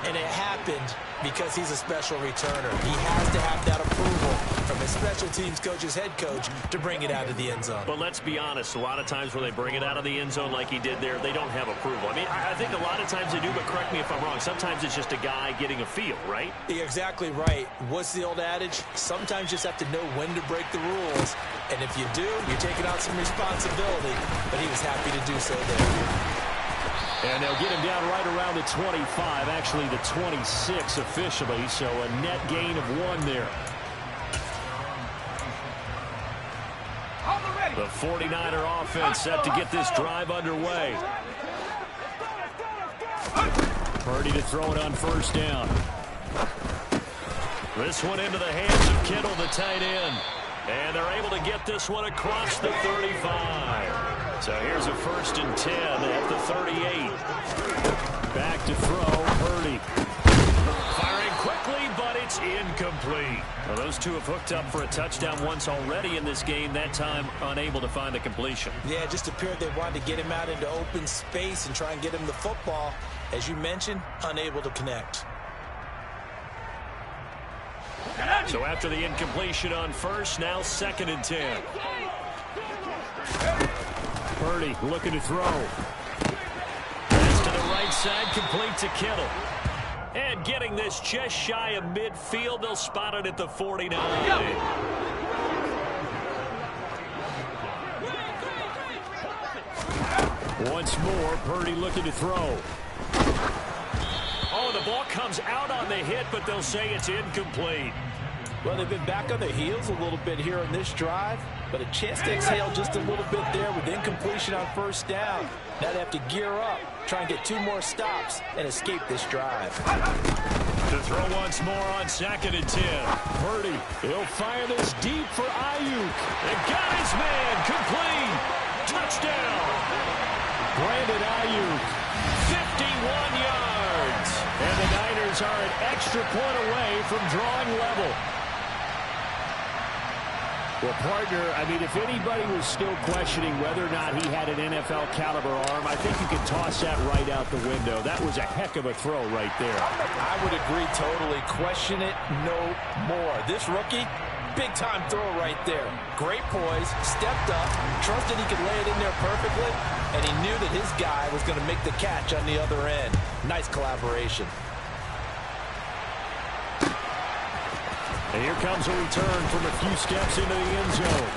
and it happened because he's a special returner. He has to have that approval from his special teams coach's head coach to bring it out of the end zone. But let's be honest, a lot of times when they bring it out of the end zone like he did there, they don't have approval. I mean, I think a lot of times they do, but correct me if I'm wrong. Sometimes it's just a guy getting a feel, right? You're exactly right. What's the old adage? Sometimes you just have to know when to break the rules. And if you do, you're taking on some responsibility. But he was happy to do so there. And they'll get him down right around the 25, actually the 26 officially, so a net gain of 1 there. The 49er offense set to get this drive underway. Purdy to throw it on first down. This one into the hands of Kittle, the tight end. And they're able to get this one across the 35. So here's a 1st and 10 at the 38. Back to throw, Purdy. Firing quickly, but it's incomplete. Well, those two have hooked up for a touchdown once already in this game, that time unable to find the completion. Yeah, it just appeared they wanted to get him out into open space and try and get him the football. As you mentioned, unable to connect. So after the incompletion on first, now 2nd and 10. Purdy looking to throw. Pass to the right side, complete to Kittle. And getting this just shy of midfield, they'll spot it at the 49. Once more, Purdy looking to throw. Oh, the ball comes out on the hit, but they'll say it's incomplete. Well, they've been back on their heels a little bit here on this drive, but a chance to exhale just a little bit there with incompletion on first down. Now they have to gear up, try and get 2 more stops, and escape this drive. To throw once more on 2nd and 10. Purdy, he'll fire this deep for Ayuk. And got his man, complete. Touchdown. Brandon Ayuk, 51 yards. And the Niners are an extra point away from drawing level. Well, partner, I mean, if anybody was still questioning whether or not he had an NFL caliber arm, I think you can toss that right out the window. That was a heck of a throw right there. I would agree totally. Question it no more. This rookie, big-time throw right there. Great poise, stepped up, trusted he could lay it in there perfectly, and he knew that his guy was going to make the catch on the other end. Nice collaboration. And here comes a return from a few steps into the end zone.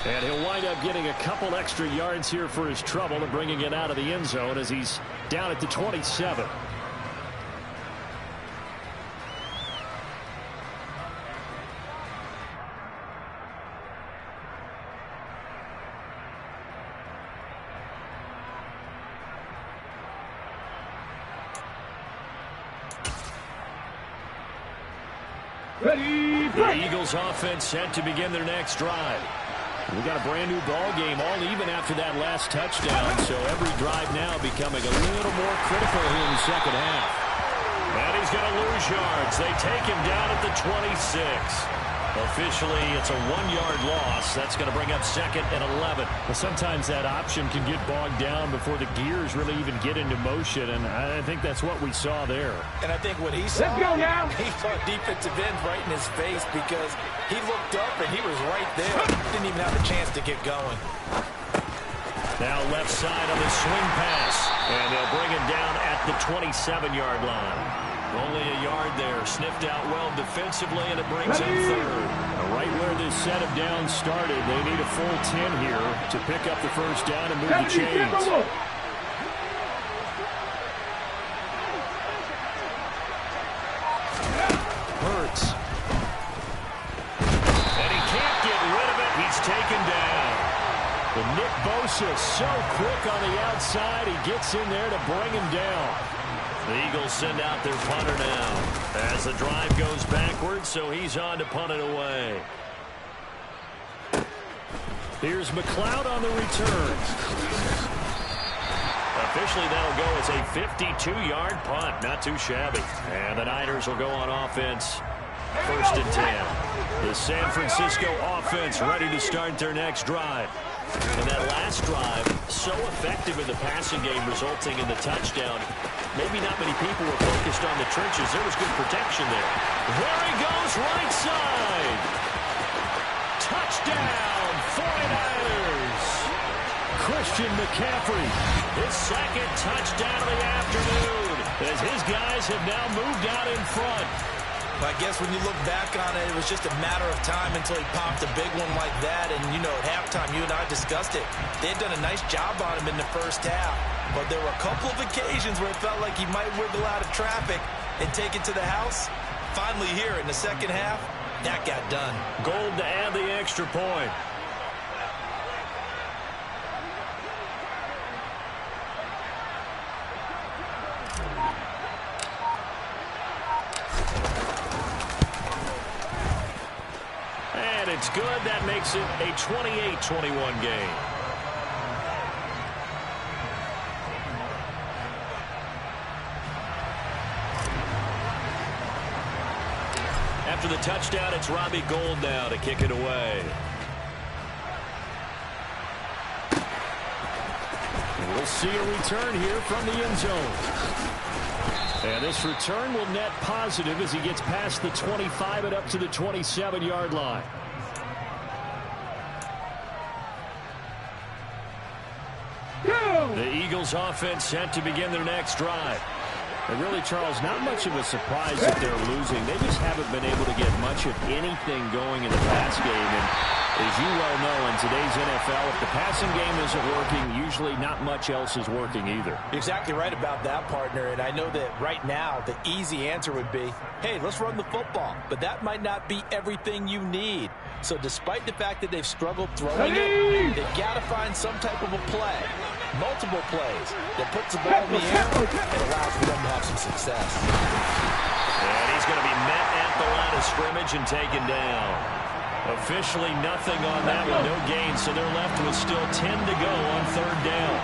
And he'll wind up getting a couple extra yards here for his trouble and bringing it out of the end zone as he's down at the 27. Ready, the Eagles offense set to begin their next drive. We got a brand new ball game, all even after that last touchdown, so every drive now becoming a little more critical here in the second half. And he's going to lose yards. They take him down at the 26. Officially, it's a 1-yard loss. That's going to bring up 2nd and 11. Well, sometimes that option can get bogged down before the gears really even get into motion, and I think that's what we saw there. And I think what he saw, let's go now. He saw defensive end right in his face because he looked up and he was right there. Didn't even have a chance to get going. Now left side on the swing pass, and they'll bring him down at the 27-yard line. Only a yard there, sniffed out well defensively, and it brings him 3rd. Right where this set of downs started, they need a full 10 here to pick up the first down and move the chains. Hurts. And he can't get rid of it. He's taken down. The Nick Bosa so quick on the outside, he gets in there to bring him down. The Eagles send out their punter now as the drive goes backwards, so he's on to punt it away. Here's McLeod on the return. Officially, that'll go as a 52-yard punt. Not too shabby. And the Niners will go on offense. 1st and 10. The San Francisco offense ready to start their next drive. And that last drive, so effective in the passing game, resulting in the touchdown. Maybe not many people were focused on the trenches. There was good protection there. There he goes, right side. Touchdown, 49ers. Christian McCaffrey. His 2nd touchdown of the afternoon, as his guys have now moved out in front. I guess when you look back on it, it was just a matter of time until he popped a big one like that. And, you know, at halftime, you and I discussed it. They had done a nice job on him in the first half. But there were a couple of occasions where it felt like he might wiggle out of traffic and take it to the house. Finally here in the second half, that got done. Gold to add the extra point. And it's good. That makes it a 28-21 game. After the touchdown, it's Robbie Gould now to kick it away. We'll see a return here from the end zone. And this return will net positive as he gets past the 25 and up to the 27-yard line. The Eagles offense set to begin their next drive. And really, Charles, not much of a surprise that they're losing. They just haven't been able to get much of anything going in the pass game. And as you well know, in today's NFL, if the passing game isn't working, usually not much else is working either. You're exactly right about that, partner. And I know that right now, the easy answer would be, hey, let's run the football. But that might not be everything you need. So despite the fact that they've struggled throwing it, they've got to find some type of a play, multiple plays, that puts the ball in the air and allows for them to have some success. And he's going to be met at the line of scrimmage and taken down. Officially nothing on that one, no gain, so they're left with still 10 to go on 3rd down.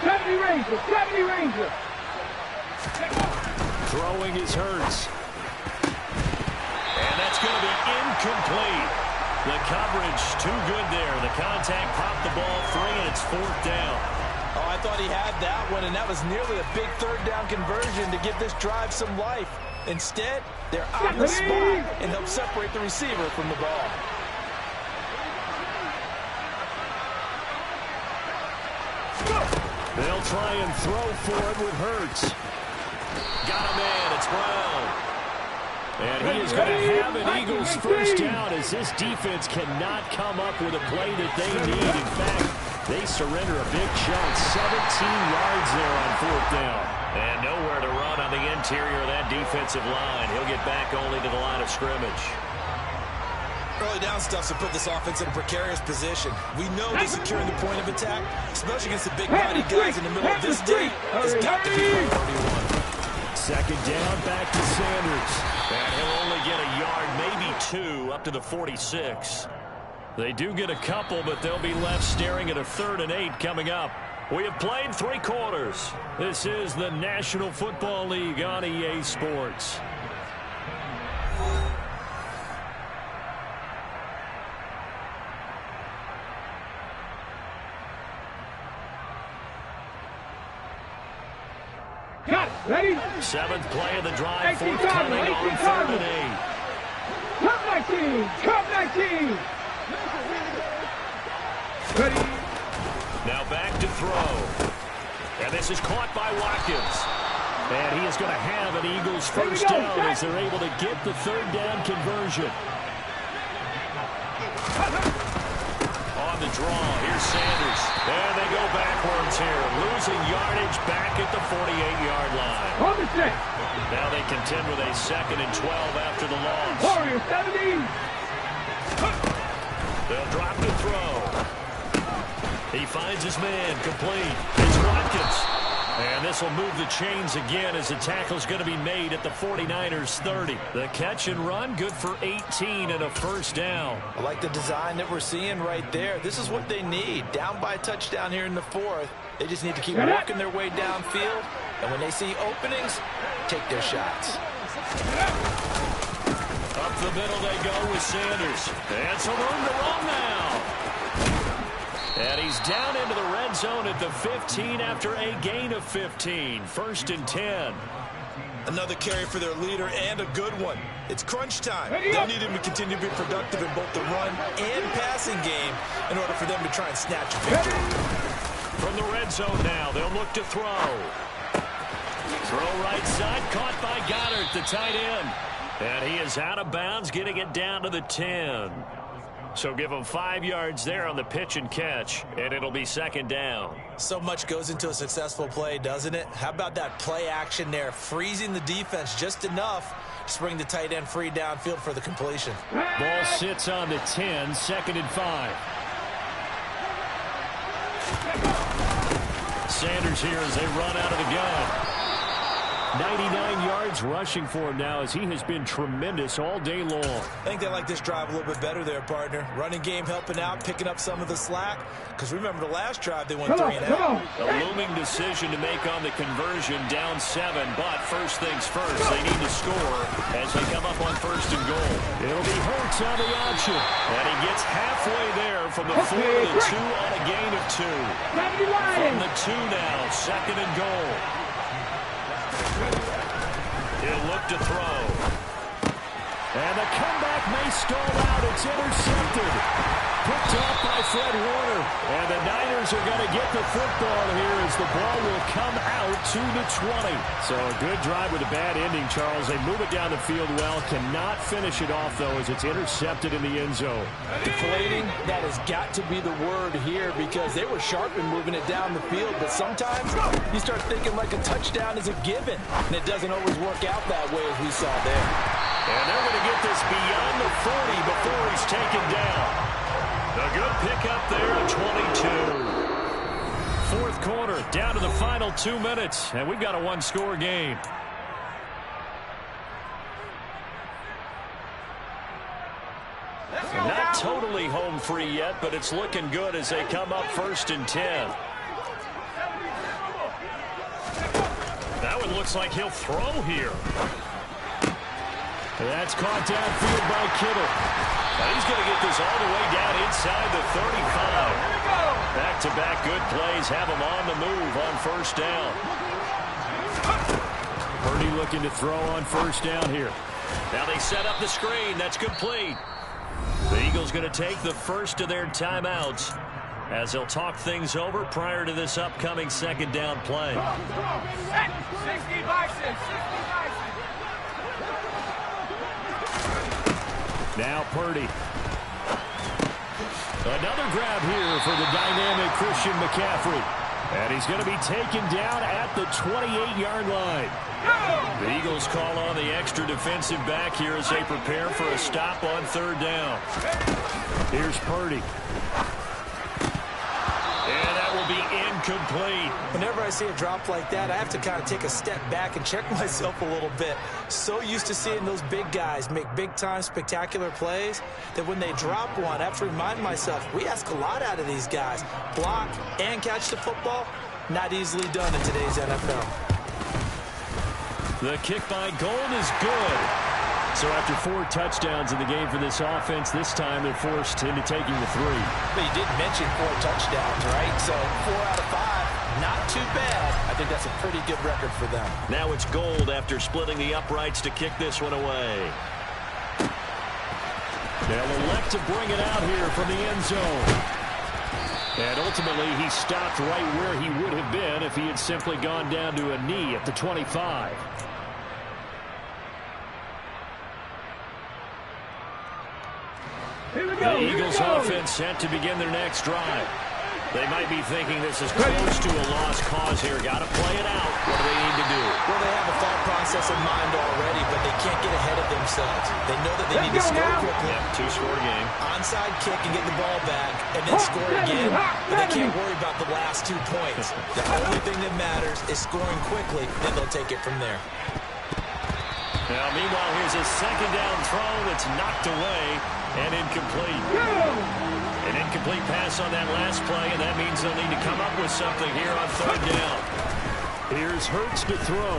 70 Ranger, 70 Ranger. Throwing is Hurts. going to be incomplete. The coverage too good there. The contact popped the ball free, and it's 4th down. Oh, I thought he had that one, and that was nearly a big 3rd down conversion to give this drive some life. Instead, they're on the spot and help separate the receiver from the ball. They'll try and throw for it with Hurts. Got a man. It's Brown. And he is going to have an Eagles first down as this defense cannot come up with a play that they need. In fact, they surrender a big chunk. 17 yards there on 4th down. And nowhere to run on the interior of that defensive line. He'll get back only to the line of scrimmage. Early down stuff to put this offense in a precarious position. We know that securing the point of attack, especially against the big-bodied guys in the middle of this day, has got to be priority 1. 2nd down, back to Sanders. And he'll only get a yard, maybe 2, up to the 46. They do get a couple, but they'll be left staring at a 3rd and 8 coming up. We have played 3 quarters. This is the National Football League on EA Sports. Got it. Ready? 7th play of the drive, forthcoming on 3rd and 8. Top 19. Top 19. Ready? Now back to throw. And this is caught by Watkins. And he is going to have an Eagles first down as they're able to get the 3rd down conversion. On the draw, here's Sanders. And they go backwards here, losing yardage back at the 48-yard line. On the set. Now they contend with a 2nd and 12 after the loss. Warrior 70. They'll drop to throw. He finds his man, complete. It's Watkins. And this will move the chains again as the tackle's going to be made at the 49ers 30. The catch and run, good for 18 and a first down. I like the design that we're seeing right there. This is what they need. Down by a touchdown here in the 4th. They just need to keep working their way downfield. And when they see openings, take their shots. Up the middle they go with Sanders. And some room to run now. And he's down into the red zone at the 15 after a gain of 15. 1st and 10. Another carry for their leader and a good one. It's crunch time. They need him to continue to be productive in both the run and passing game in order for them to try and snatch a victory. From the red zone now, they'll look to throw. Throw right side, caught by Goddard, the tight end. And he is out of bounds, getting it down to the 10. So give him 5 yards there on the pitch and catch, and it'll be 2nd down. So much goes into a successful play, doesn't it? How about that play action there, freezing the defense just enough to bring the tight end free downfield for the completion. Ball sits on the 10, 2nd and 5. Sanders here as they run out of the gun. 99 yards rushing for him now as he has been tremendous all day long. I think they like this drive a little bit better there, partner. Running game helping out, picking up some of the slack. Because remember the last drive they went 3 and out. A looming decision to make on the conversion, down 7. But first things first, they need to score as they come up on 1st and goal. It'll be Hurts on the option. And he gets halfway there from the 4 to the 2 on a gain of 2. From the 2 now, 2nd and goal. He'll look to throw. And the comeback may stall out. It's intercepted. Picked off by Fred Warner. And the Niners are going to get the football here as the ball will come out to the 20. So a good drive with a bad ending, Charles. They move it down the field well. Cannot finish it off, though, as it's intercepted in the end zone. Deflating, that has got to be the word here because they were sharp in moving it down the field. But sometimes you start thinking like a touchdown is a given. And it doesn't always work out that way as we saw there. And they're going to get this beyond the 40 before he's taken down. A good pickup there at 22. 4th quarter, down to the final 2 minutes, and we've got a 1-score game. Not totally home free yet, but it's looking good as they come up 1st and 10. That one looks like he'll throw here. That's caught downfield by Kittle. Now he's going to get this all the way down inside the 35. Back-to-back good plays have him on the move on first down. Purdy looking to throw on first down here. Now they set up the screen. That's complete. The Eagles going to take the first of their timeouts as they'll talk things over prior to this upcoming second down play. 60 Bison. Now Purdy. Another grab here for the dynamic Christian McCaffrey. And he's going to be taken down at the 28-yard line. The Eagles call on the extra defensive back here as they prepare for a stop on third down. Here's Purdy. And that will be incomplete. Whenever I see a drop like that, I have to kind of take a step back and check myself a little bit. So used to seeing those big guys make big-time spectacular plays that when they drop one, I have to remind myself, we ask a lot out of these guys. Block and catch the football, not easily done in today's NFL. The kick by Gold is good. So after 4 touchdowns in the game for this offense, this time they're forced into taking the 3. But you did mention 4 touchdowns, right? So 4 out of 5, not too bad. I think that's a pretty good record for them. Now it's Gold after splitting the uprights to kick this one away. They'll elect to bring it out here from the end zone. And ultimately, he stopped right where he would have been if he had simply gone down to a knee at the 25. The Eagles offense set to begin their next drive. They might be thinking this is close to a lost cause here. Got to play it out. What do they need to do? Well, they have a thought process in mind already, but they can't get ahead of themselves. They know that they need to score quickly. Yep, 2-score game. Onside kick and get the ball back, and then score again. But they can't worry about the last 2 points. The only thing that matters is scoring quickly, then they'll take it from there. Now, meanwhile, here's a second down throw that's knocked away and incomplete. An incomplete pass on that last play, and that means they'll need to come up with something here on third down. Here's Hurts to throw.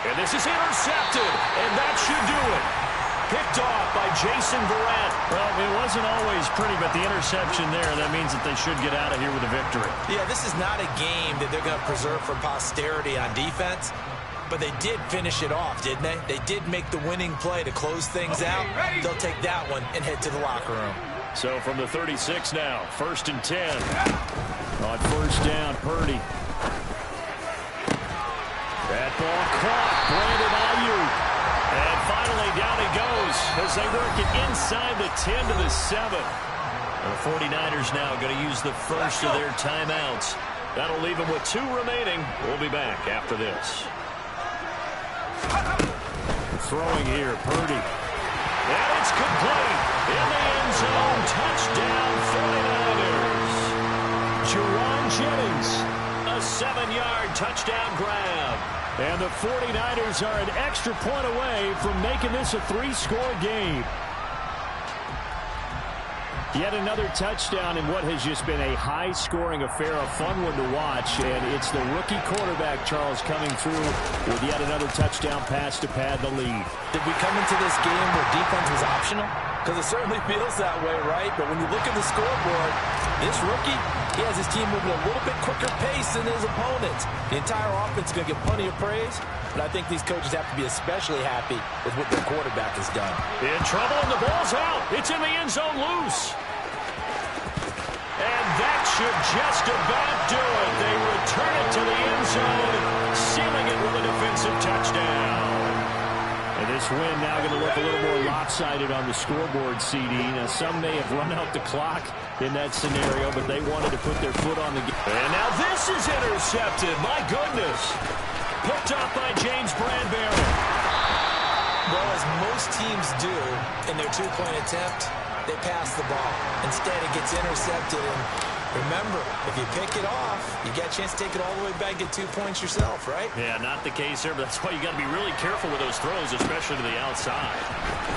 And this is intercepted, and that should do it. Picked off by Jason Verrett. Well, it wasn't always pretty, but the interception there, that means that they should get out of here with a victory. Yeah, this is not a game that they're going to preserve for posterity on defense. But they did finish it off, didn't they? They did make the winning play to close things out. They'll take that one and head to the locker room. So from the 36 now, 1st and 10. On first down, Purdy. That ball caught. Brandon Ayuk. And finally down he goes as they work it inside the 10 to the 7. The 49ers now going to use the first of their timeouts. That'll leave them with 2 remaining. We'll be back after this. Throwing here, Purdy. And it's complete. In the end zone. Touchdown, 49ers. Juwan Jennings. A 7-yard touchdown grab. And the 49ers are an extra point away from making this a 3-score game. Yet another touchdown in what has just been a high-scoring affair, a fun one to watch. And it's the rookie quarterback, Charles, coming through with yet another touchdown pass to pad the lead. Did we come into this game where defense was optional? Because it certainly feels that way, right? But when you look at the scoreboard, this rookie, he has his team moving a little bit quicker pace than his opponents. The entire offense is going to get plenty of praise. But I think these coaches have to be especially happy with what their quarterback has done. In trouble, and the ball's out. It's in the end zone loose. And that should just about do it. They return it to the end zone, sealing it with a defensive touchdown. And this win now going to look a little more lopsided on the scoreboard, CD. Now, some may have run out the clock in that scenario, but they wanted to put their foot on the gas. And now this is intercepted. My goodness. Picked up by James Bradbury. Well, as most teams do in their 2-point attempt, they pass the ball. Instead, it gets intercepted. And remember, if you pick it off, you get a chance to take it all the way back, get 2 points yourself, right? Yeah, not the case there, but that's why you got to be really careful with those throws, especially to the outside.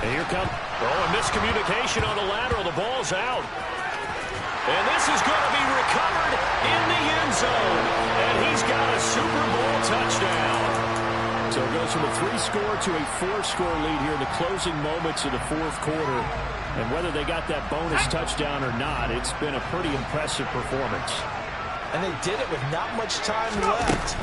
And here comes... Oh, a miscommunication on the lateral. The ball's out. And this is going to be recovered in the end zone. And he's got a Super Bowl touchdown. So it goes from a 3-score to a 4-score lead here in the closing moments of the fourth quarter. And whether they got that bonus touchdown or not, it's been a pretty impressive performance. And they did it with not much time left.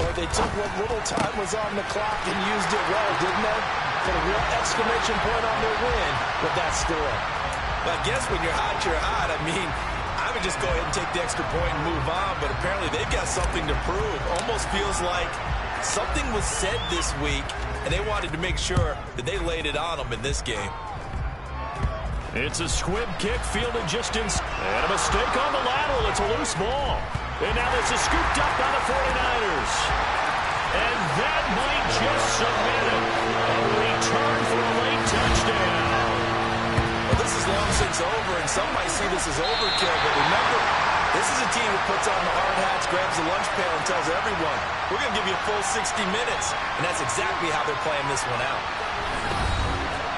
Or they took what little time was on the clock and used it well, didn't they? Put a real exclamation point on their win with that score. But I guess when you're hot, you're hot. I mean, I would just go ahead and take the extra point and move on, but apparently they've got something to prove. Almost feels like something was said this week, and they wanted to make sure that they laid it on them in this game. It's a squib kick fielded just inside. And a mistake on the lateral. It's a loose ball. And now this is scooped up by the 49ers. And that might just submit it. A return for a late touchdown. Well, this is long since over, and some might see this as overkill, but remember, this is a team that puts on the hard hats, grabs the lunch pail, and tells everyone, we're going to give you a full 60 minutes. And that's exactly how they're playing this one out.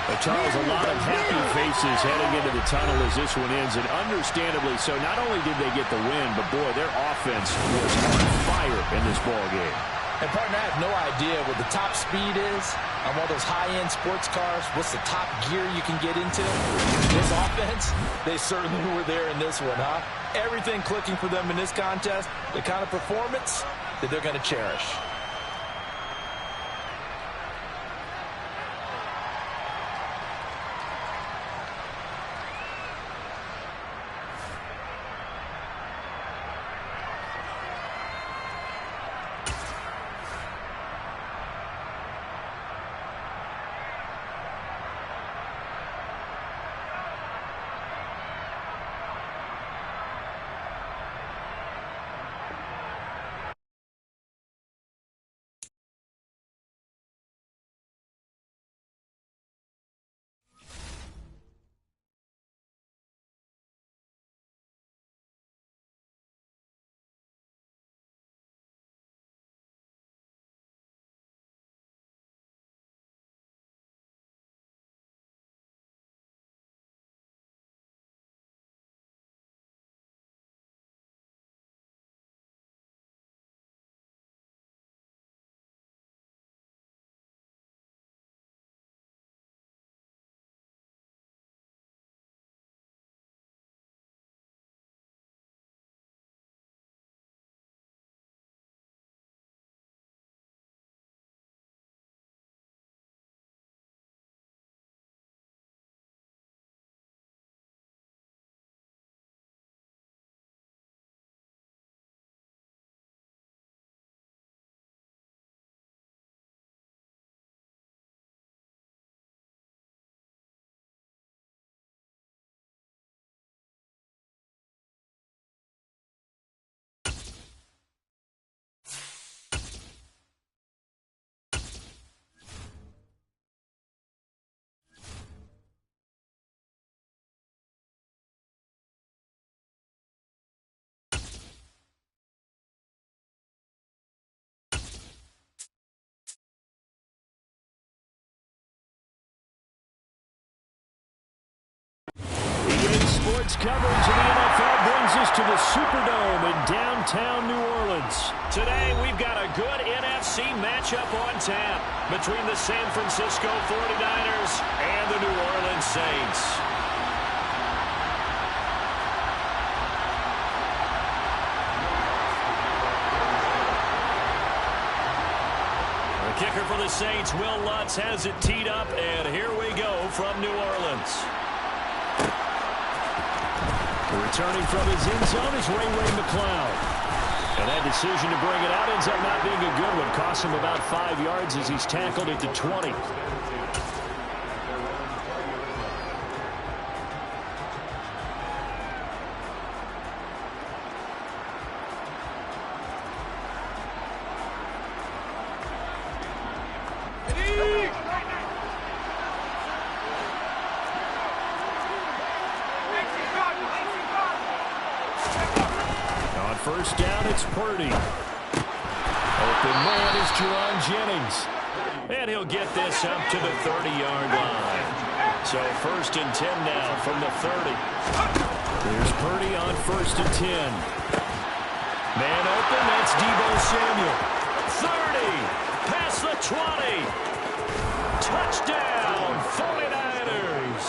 But Charles, a lot of happy faces heading into the tunnel as this one ends, and understandably so. Not only did they get the win, but boy, their offense was on fire in this ball game. And partner, I have no idea what the top speed is on one of those high-end sports cars. What's the top gear you can get into? This offense, they certainly were there in this one, huh? Everything clicking for them in this contest, the kind of performance that they're going to cherish. Sports coverage of the NFL brings us to the Superdome in downtown New Orleans. Today, we've got a good NFC matchup on tap between the San Francisco 49ers and the New Orleans Saints. The kicker for the Saints, Will Lutz, has it teed up, and here we go from New Orleans. Returning from his end zone is Ray McCloud. And that decision to bring it out ends up not being a good one. Cost him about 5 yards as he's tackled at the 20. First down, it's Purdy. Open man is Jerron Jennings. And he'll get this up to the 30-yard line. So 1st and 10 now from the 30. There's Purdy on 1st and 10. Man open, that's Deebo Samuel. 30, past the 20. Touchdown, 49ers.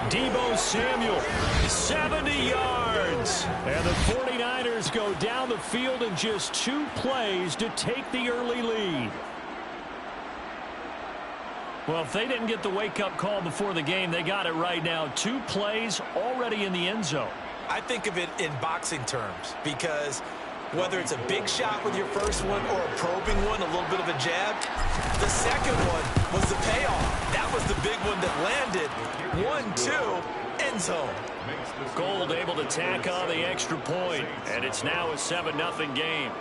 Deebo Samuel, 70 yards. And the 49ers go down the field in just 2 plays to take the early lead. Well, if they didn't get the wake-up call before the game, they got it right now. 2 plays already in the end zone. I think of it in boxing terms because whether it's a big shot with your first one or a probing one, a little bit of a jab, the second one was the payoff. That was the big one that landed. 1-2, end zone. Gold able to tack on the extra point, and it's now a 7-0 game.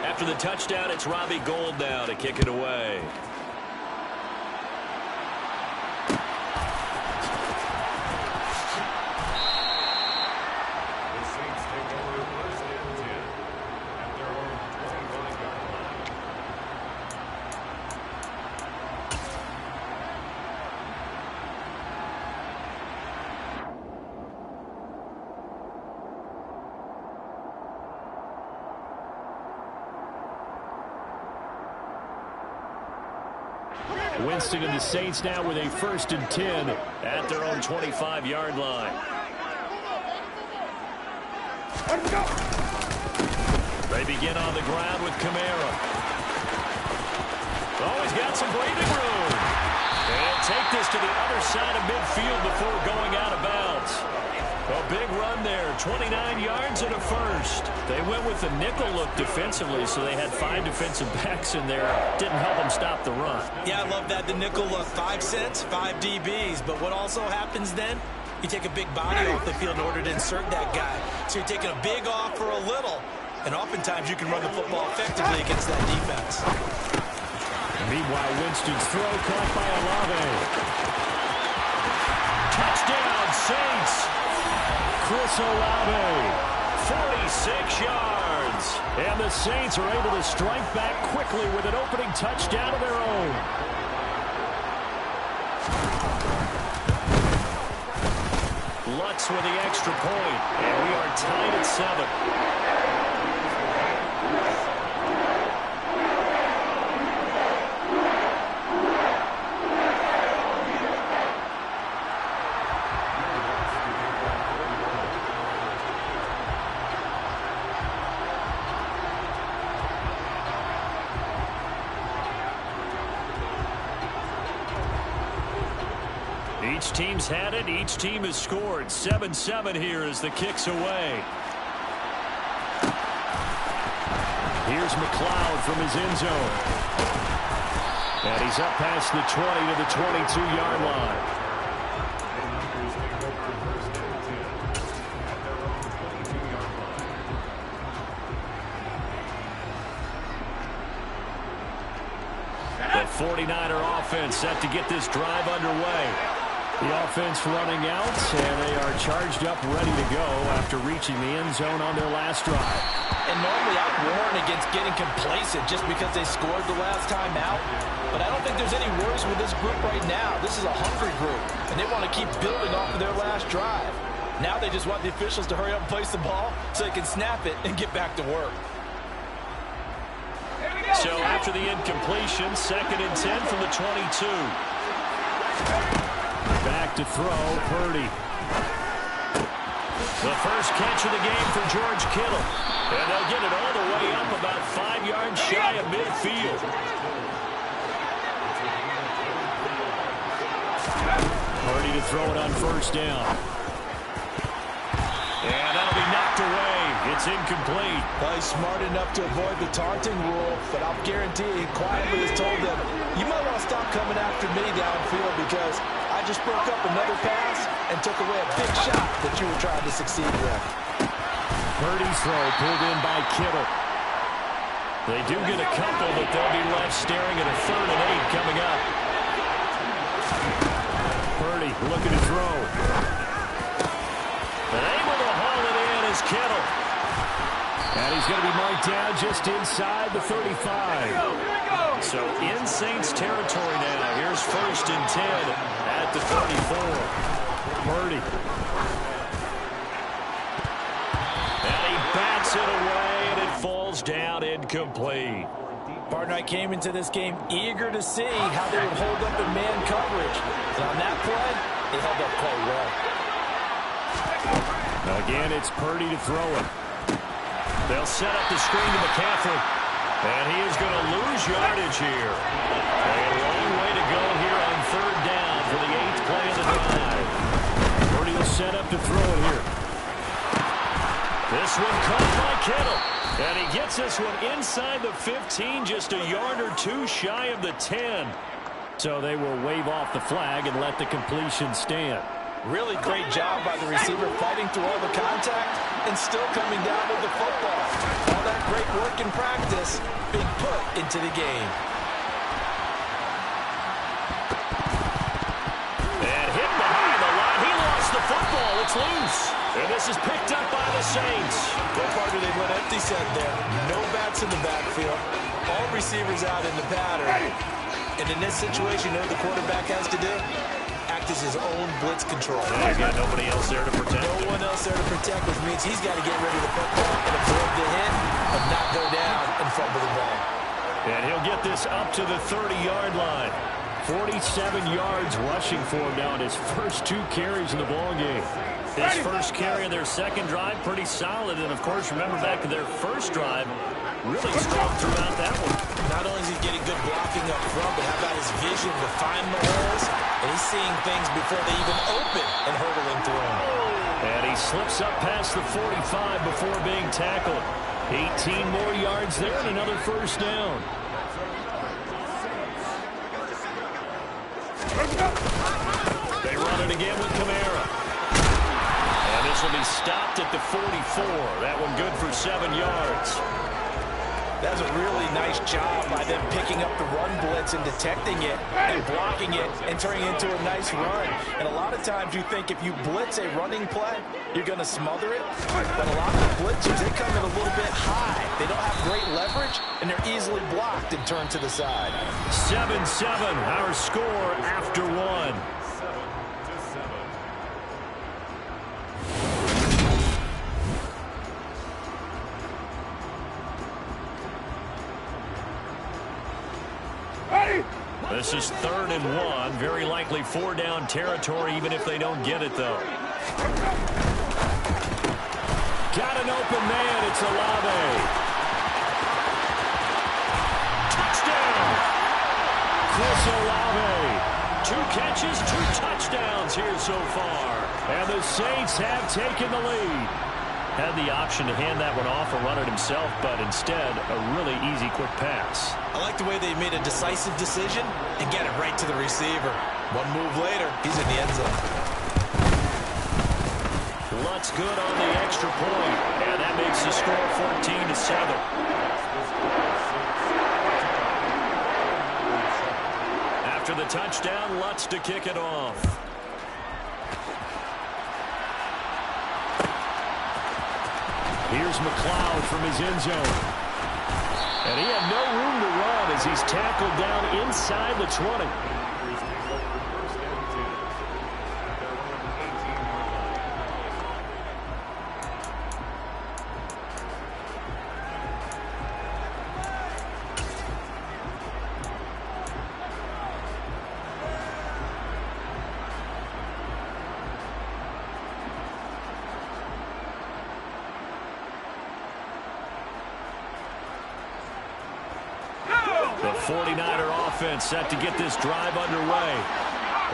After the touchdown, it's Robbie Gould now to kick it away. Winston and the Saints now with a 1st and 10 at their own 25-yard line. They begin on the ground with Kamara. Oh, he's got some breathing room. And take this to the other side of midfield before going out of bounds. A big run there, 29 yards and a 1st. They went with the nickel look defensively, so they had 5 defensive backs in there. Didn't help them stop the run. Yeah, I love that, the nickel look. 5 cents, 5 DBs. But what also happens then? You take a big body off the field in order to insert that guy. So you're taking a big off for a little. And oftentimes you can run the football effectively against that defense. Meanwhile, Winston's throw caught by Olave. Touchdown, Saints. Chris Olave, 46 yards. And the Saints are able to strike back quickly with an opening touchdown of their own. Lutz with the extra point, and we are tied at 7. Each team's had it. Each team has scored. 7-7 here as the kick's away. Here's McLeod from his end zone. And he's up past the 20 to the 22-yard line. The 49er offense set to get this drive underway. The offense running out, and they are charged up, ready to go after reaching the end zone on their last drive. And normally I'd warn against getting complacent just because they scored the last time out. But I don't think there's any worries with this group right now. This is a hungry group, and they want to keep building off of their last drive. Now they just want the officials to hurry up and place the ball so they can snap it and get back to work. So after the incompletion, 2nd and 10 from the 22. Back to throw, Purdy. The first catch of the game for George Kittle. And they'll get it all the way up about 5 yards shy of midfield. Purdy to throw it on 1st down. And that'll be knocked away. It's incomplete. Well, he's smart enough to avoid the taunting rule, but I'll guarantee he quietly has told them, you might want to stop coming after me downfield because I just broke up another pass and took away a big shot that you were trying to succeed with. Purdy's throw pulled in by Kittle. They do get a couple, but they'll be left staring at a 3rd and 8 coming up. Purdy looking to throw. And able to haul it in is Kittle. And he's going to be marked down just inside the 35. So in Saints territory now. Here's 1st and 10 at at the 34. Purdy. And he bats it away, and it falls down incomplete. Partner, I came into this game eager to see how they would hold up in man coverage. And on that play, they held up quite well. Again, it's Purdy to throw it. They'll set up the screen to McCaffrey. And he is going to lose yardage here. A long way to go here on third down for the 8th play of the drive. Purdy will set up to throw it here. This one caught by Kittle. And he gets this one inside the 15, just a yard or two shy of the 10. So they will wave off the flag and let the completion stand. Really great job by the receiver fighting through all the contact and still coming down with the football. All that great work in practice being put into the game. And hit behind the line. He lost the football. It's loose. And this is picked up by the Saints. Go partner, they went empty set there. No bats in the backfield. All receivers out in the pattern. And in this situation, you know what the quarterback has to do? Act as his own blitz control. Yeah, he's got nobody else there to protect. No one else there to protect, which means he's got to get ready to football and absorb the hit and not go down and fumble the ball. And he'll get this up to the 30-yard line. 47 yards rushing for him now in his first 2 carries in the ballgame. His first carry of their second drive, pretty solid. And, of course, remember back to their first drive, really strong throughout that one. Not only is he getting good blocking up front, but how about his vision to find the holes? And he's seeing things before they even open and hurdling through them. And he slips up past the 45 before being tackled. 18 more yards there and another first down. They run it again with Kamara. And this will be stopped at the 44. That one good for 7 yards. That's a really nice job by them picking up the run blitz and detecting it and blocking it and turning it into a nice run. And a lot of times you think if you blitz a running play, you're going to smother it. But a lot of the blitzers, they come in a little bit high. They don't have great leverage, and they're easily blocked and turned to the side. 7-7, our score after 1. This is 3rd and 1. Very likely 4-down territory, even if they don't get it, though. Got an open man. It's Olave. Touchdown! Chris Olave. 2 catches, 2 touchdowns here so far. And the Saints have taken the lead. Had the option to hand that one off or run it himself, but instead, a really easy, quick pass. I like the way they made a decisive decision and get it right to the receiver. One move later, he's in the end zone. Lutz good on the extra point, and that makes the score 14-7. After the touchdown, Lutz to kick it off. Here's McLeod from his end zone. And he had no room to run as he's tackled down inside the 20. The 49er offense set to get this drive underway.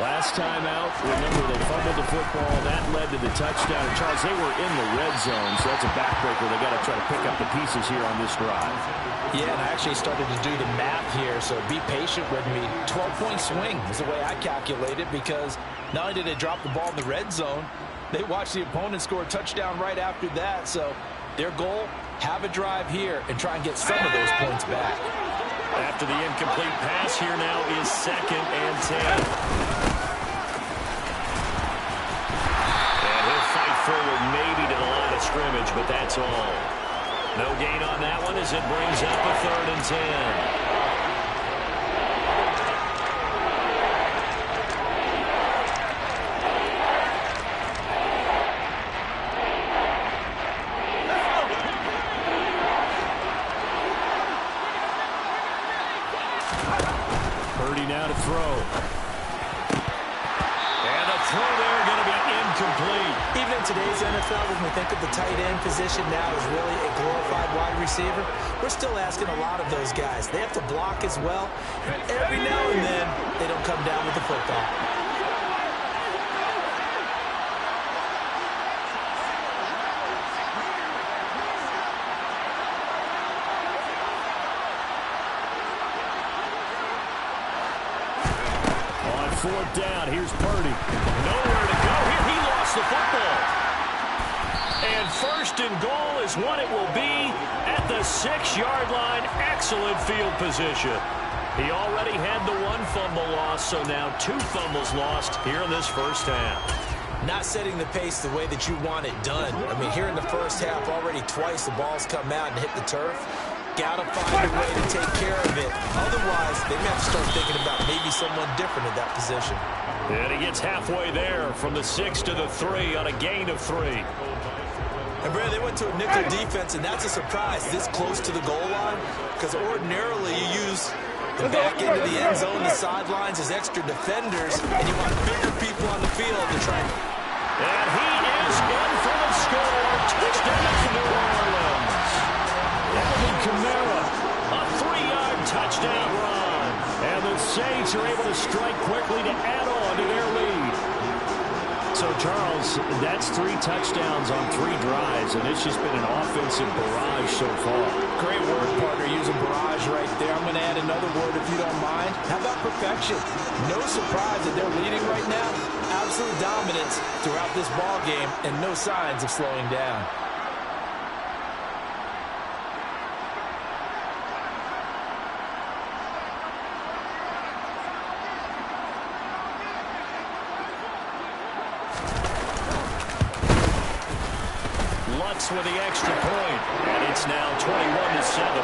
Last time out, remember they fumbled the football. That led to the touchdown. And Charles, they were in the red zone, so that's a backbreaker. They got to try to pick up the pieces here on this drive. Yeah, and I actually started to do the math here, so be patient with me. 12-point swing is the way I calculate it, because not only did they drop the ball in the red zone, they watched the opponent score a touchdown right after that. So their goal, have a drive here and try and get some of those points back. After the incomplete pass, here now is 2nd and 10. And he'll fight forward maybe to the line of scrimmage, but that's all. No gain on that one as it brings up a 3rd and 10. Purdy now to throw. And the throw there going to be incomplete. Even in today's NFL, when we think of the tight end position now as really a glorified wide receiver, we're still asking a lot of those guys. They have to block as well. And every now and then, they don't come down with the football. Fourth down, here's Purdy. Nowhere to go here. He lost the football. And first and goal is what it will be at the 6-yard line. Excellent field position. He already had the 1 fumble loss, so now 2 fumbles lost here in this first half. Not setting the pace the way that you want it done. I mean, here in the first half, already twice the ball's come out and hit the turf. Got to find a way to take care of it. Otherwise, they may have to start thinking about maybe someone different at that position. And he gets halfway there from the 6 to the 3 on a gain of 3. And, Brad, they went to a nickel defense, and that's a surprise this close to the goal line, because ordinarily you use the back end of the end zone, the sidelines as extra defenders, and you want bigger people on the field to try. And he is in for the score. Touchdown to New Orleans. Alvin Kamara, a 3-yard touchdown run. And the Saints are able to strike quickly to add on to their lead. So, Charles, that's 3 touchdowns on 3 drives, and it's just been an offensive barrage so far. Great word, partner, using barrage right there. I'm going to add another word if you don't mind. How about perfection? No surprise that they're leading right now. Absolute dominance throughout this ball game, and no signs of slowing down. With the extra point, and it's now 21-7.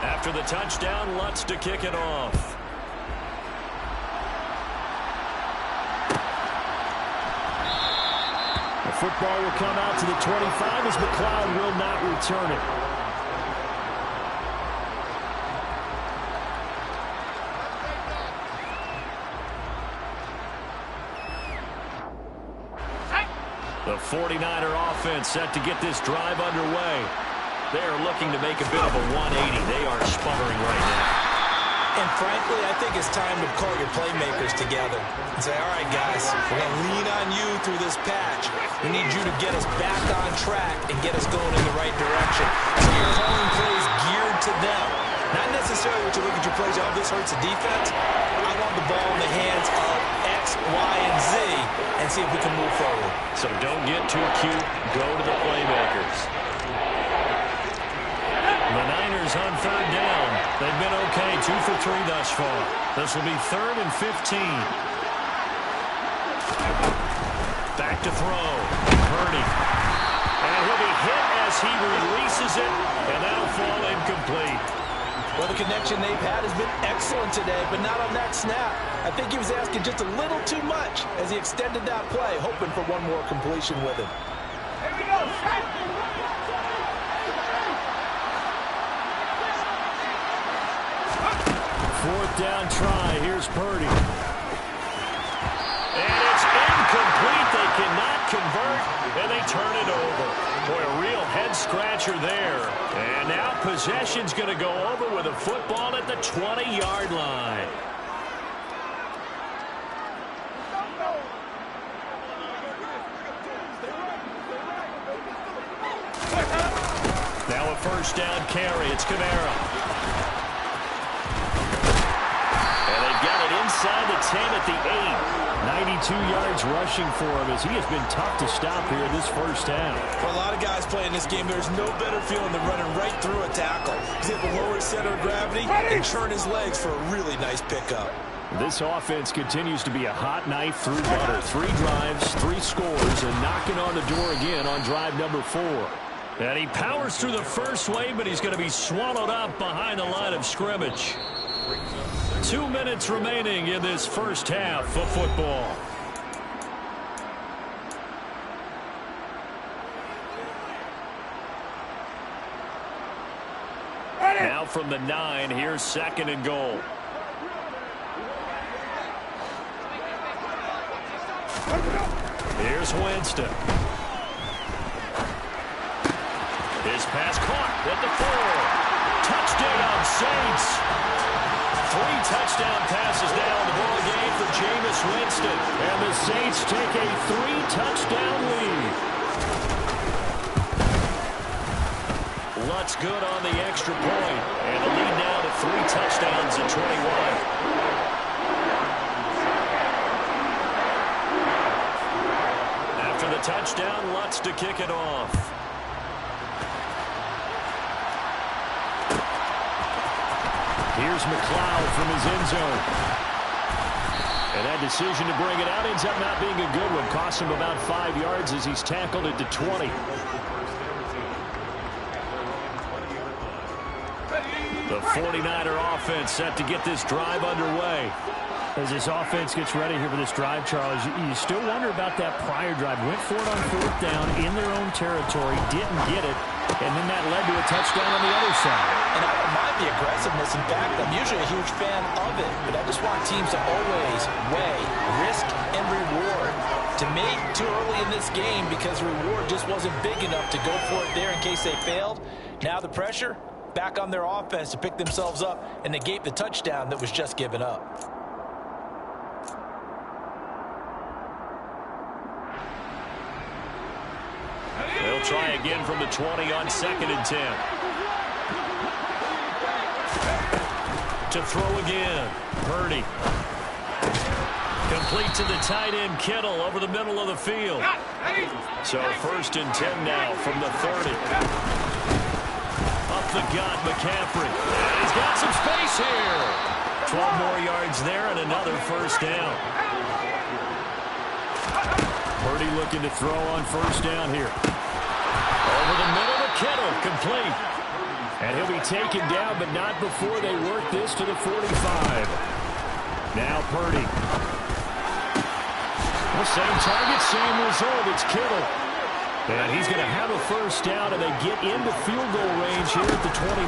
After the touchdown, Lutz to kick it off. Football will come out to the 25 as McLeod will not return it. The 49er offense set to get this drive underway. They are looking to make a bit of a 180. They are sputtering right now. And frankly, I think it's time to call your playmakers together and say, all right, guys, we're going to lean on you through this patch. We need you to get us back on track and get us going in the right direction. So you're calling plays geared to them. Not necessarily what you look at your plays, oh, this hurts the defense. I want the ball in the hands of X, Y, and Z and see if we can move forward. So don't get too cute. Go to the playmakers. The Niners on 3rd down. They've been okay, 2 for 3 thus far. This will be 3rd and 15. Back to throw. Purdy. And he'll be hit as he releases it, and that'll fall incomplete. Well, the connection they've had has been excellent today, but not on that snap. I think he was asking just a little too much as he extended that play, hoping for one more completion with it. Here we go. 4th down try. Here's Purdy. And it's incomplete. They cannot convert, and they turn it over. Boy, a real head-scratcher there. And now possession's going to go over with a football at the 20-yard line. Now a 1st down carry. It's Kamara. Inside the 10 at the 8. 92 yards rushing for him as he has been tough to stop here this first half. For a lot of guys playing this game, there's no better feeling than running right through a tackle. He's able to lower his center of gravity and turn his legs for a really nice pickup. This offense continues to be a hot knife through butter. 3 drives, 3 scores, and knocking on the door again on drive number 4. And he powers through the first wave, but he's going to be swallowed up behind the line of scrimmage. 2 minutes remaining in this first half of football. Now from the 9, here's 2nd and goal. Here's Winston. His pass caught at the 4. Touchdown, Saints. 3 touchdown passes now in the ball game for Jameis Winston. And the Saints take a 3-touchdown lead. Lutz good on the extra point. And the lead now to 3 touchdowns at 21. Touchdown, Lutz to kick it off. Here's McLeod from his end zone. And that decision to bring it out ends up not being a good one. Cost him about 5 yards as he's tackled it to 20. The 49er offense set to get this drive underway. As this offense gets ready here for this drive, Charles, you still wonder about that prior drive. Went for it on 4th down in their own territory, didn't get it, and then that led to a touchdown on the other side. And I don't mind the aggressiveness. In fact, I'm usually a huge fan of it, but I just want teams to always weigh risk and reward. To me, too early in this game because the reward just wasn't big enough to go for it there in case they failed. Now the pressure back on their offense to pick themselves up and negate the touchdown that was just given up. They'll try again from the 20 on 2nd and 10. To throw again. Purdy. Complete to the tight end, Kittle, over the middle of the field. So 1st and 10 now from the 30. Up the gut, McCaffrey. And he's got some space here. 12 more yards there and another 1st down. Purdy looking to throw on 1st down here. Over the middle to Kittle, complete. And he'll be taken down, but not before they work this to the 45. Now Purdy. The same target, same result. It's Kittle. And he's going to have a 1st down, and they get into field goal range here at the 29.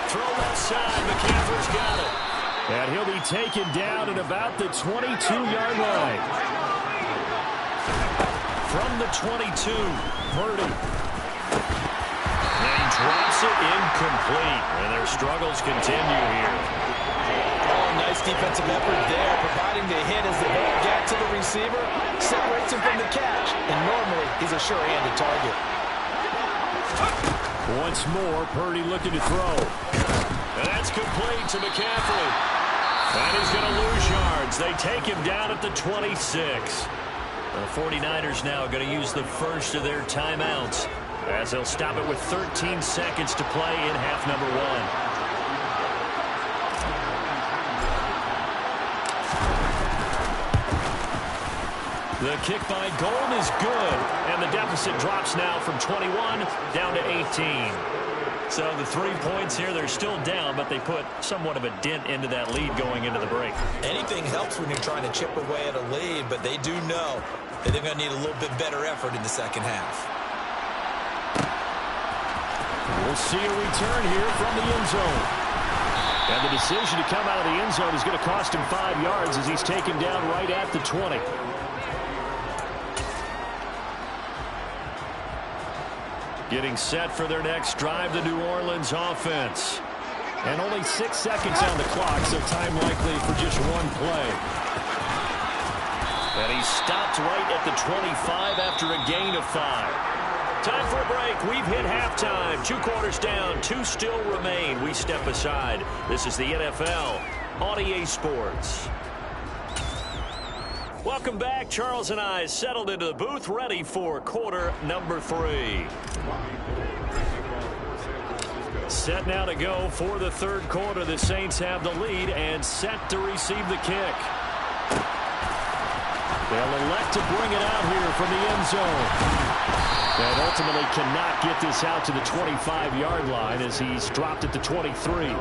Throw left side, McCaffrey's got it. And he'll be taken down at about the 22-yard line. From the 22, Purdy. And he drops it incomplete. And their struggles continue here. Oh, nice defensive effort there, providing the hit as the ball got to the receiver, separates him from the catch, and normally he's a sure-handed target. Once more, Purdy looking to throw. And that's complete to McCaffrey. And he's going to lose yards. They take him down at the 26. The 49ers now going to use the first of their timeouts as they'll stop it with 13 seconds to play in half number 1. The kick by Golden is good, and the deficit drops now from 21 down to 18. So the 3 points here, they're still down, but they put somewhat of a dent into that lead going into the break. Anything helps when you're trying to chip away at a lead, but they do know that they're going to need a little bit better effort in the second half. We'll see a return here from the end zone. And the decision to come out of the end zone is going to cost him 5 yards as he's taken down right at the 20. Getting set for their next drive, the New Orleans offense. And only 6 seconds on the clock, so time likely for just one play. And he stopped right at the 25 after a gain of 5. Time for a break. We've hit halftime. 2 quarters down, 2 still remain. We step aside. This is the NFL on EA Sports. Welcome back. Charles and I settled into the booth, ready for quarter number 3. Set now to go for the third quarter. The Saints have the lead and set to receive the kick. They'll elect to bring it out here from the end zone. And ultimately cannot get this out to the 25-yard line as he's dropped at the 23.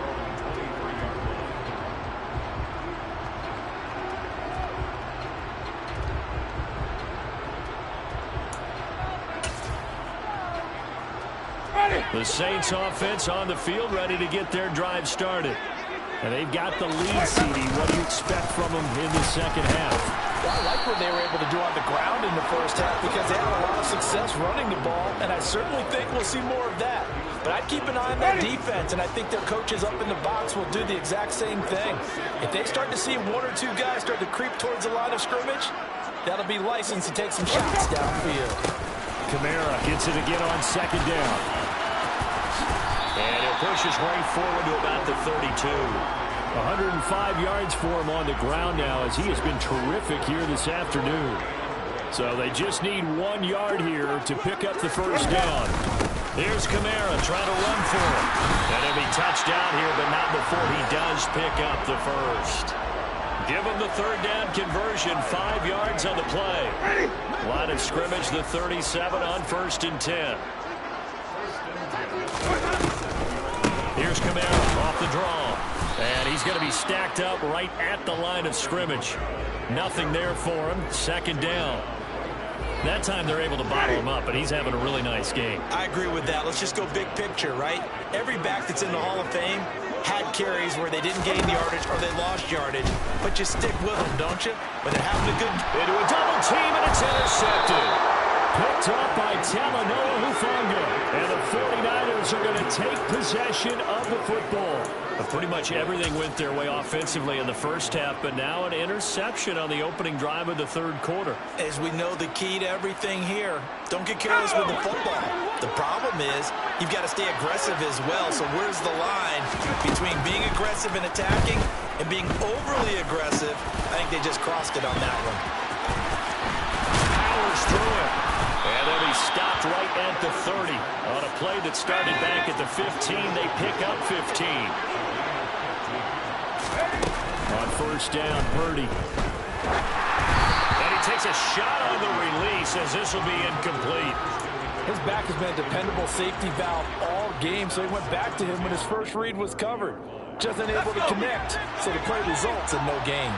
The Saints offense on the field, ready to get their drive started. And they've got the lead, CD. What do you expect from them in the second half? Well, I like what they were able to do on the ground in the first half because they had a lot of success running the ball, and I certainly think we'll see more of that. But I'd keep an eye on that defense, and I think their coaches up in the box will do the exact same thing. If they start to see one or two guys start to creep towards the line of scrimmage, that'll be licensed to take some shots downfield. Kamara gets it again on second down. And he'll push his way forward to about the 32. 105 yards for him on the ground now as he has been terrific here this afternoon. So they just need 1 yard here to pick up the first down. Here's Kamara trying to run for him. And he'll be touchdown here, but not before he does pick up the first. Give him the third down conversion, 5 yards on the play. Line of scrimmage, the 37 on 1st and 10. Here's Kamara off the draw. And he's going to be stacked up right at the line of scrimmage. Nothing there for him. Second down. That time they're able to bottle him up, and he's having a really nice game. I agree with that. Let's just go big picture, right? Every back that's in the Hall of Fame had carries where they didn't gain yardage or they lost yardage, but you stick with them, don't you? When they're having a good... Into a double team, and it's intercepted. Picked up by Talanoa Hufanga. And the 49ers are going to take possession of the football. But pretty much everything went their way offensively in the first half, but now an interception on the opening drive of the third quarter. As we know, the key to everything here, don't get careless with the football. The problem is you've got to stay aggressive as well. So where's the line between being aggressive and attacking and being overly aggressive? I think they just crossed it on that one. Powers through it. And then he stopped right at the 30. On a play that started back at the 15, they pick up 15. On first down, Purdy. And he takes a shot on the release as this will be incomplete. His back has been a dependable safety valve all game, so he went back to him when his first read was covered. Just unable to connect, so the play results in no gain.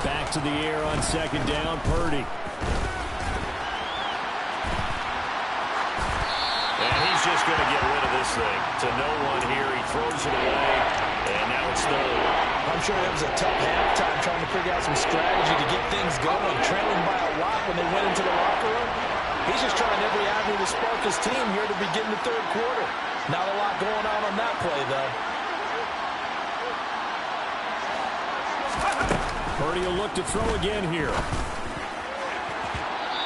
Back to the air on second down, Purdy. And he's just going to get rid of this thing. To no one here, he throws it away, and now it's third. I'm sure it was a tough halftime trying to figure out some strategy to get things going, trailing by a lot when they went into the locker room. He's just trying every avenue to spark his team here to begin the third quarter. Not a lot going on that play, though. Purdy will look to throw again here.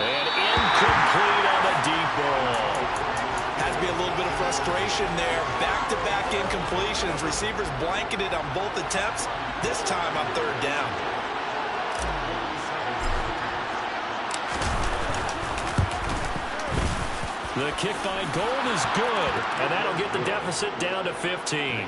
And incomplete on the deep ball. Had to be a little bit of frustration there. Back-to-back incompletions. Receivers blanketed on both attempts. This time on third down. The kick by Gold is good, and that'll get the deficit down to 15.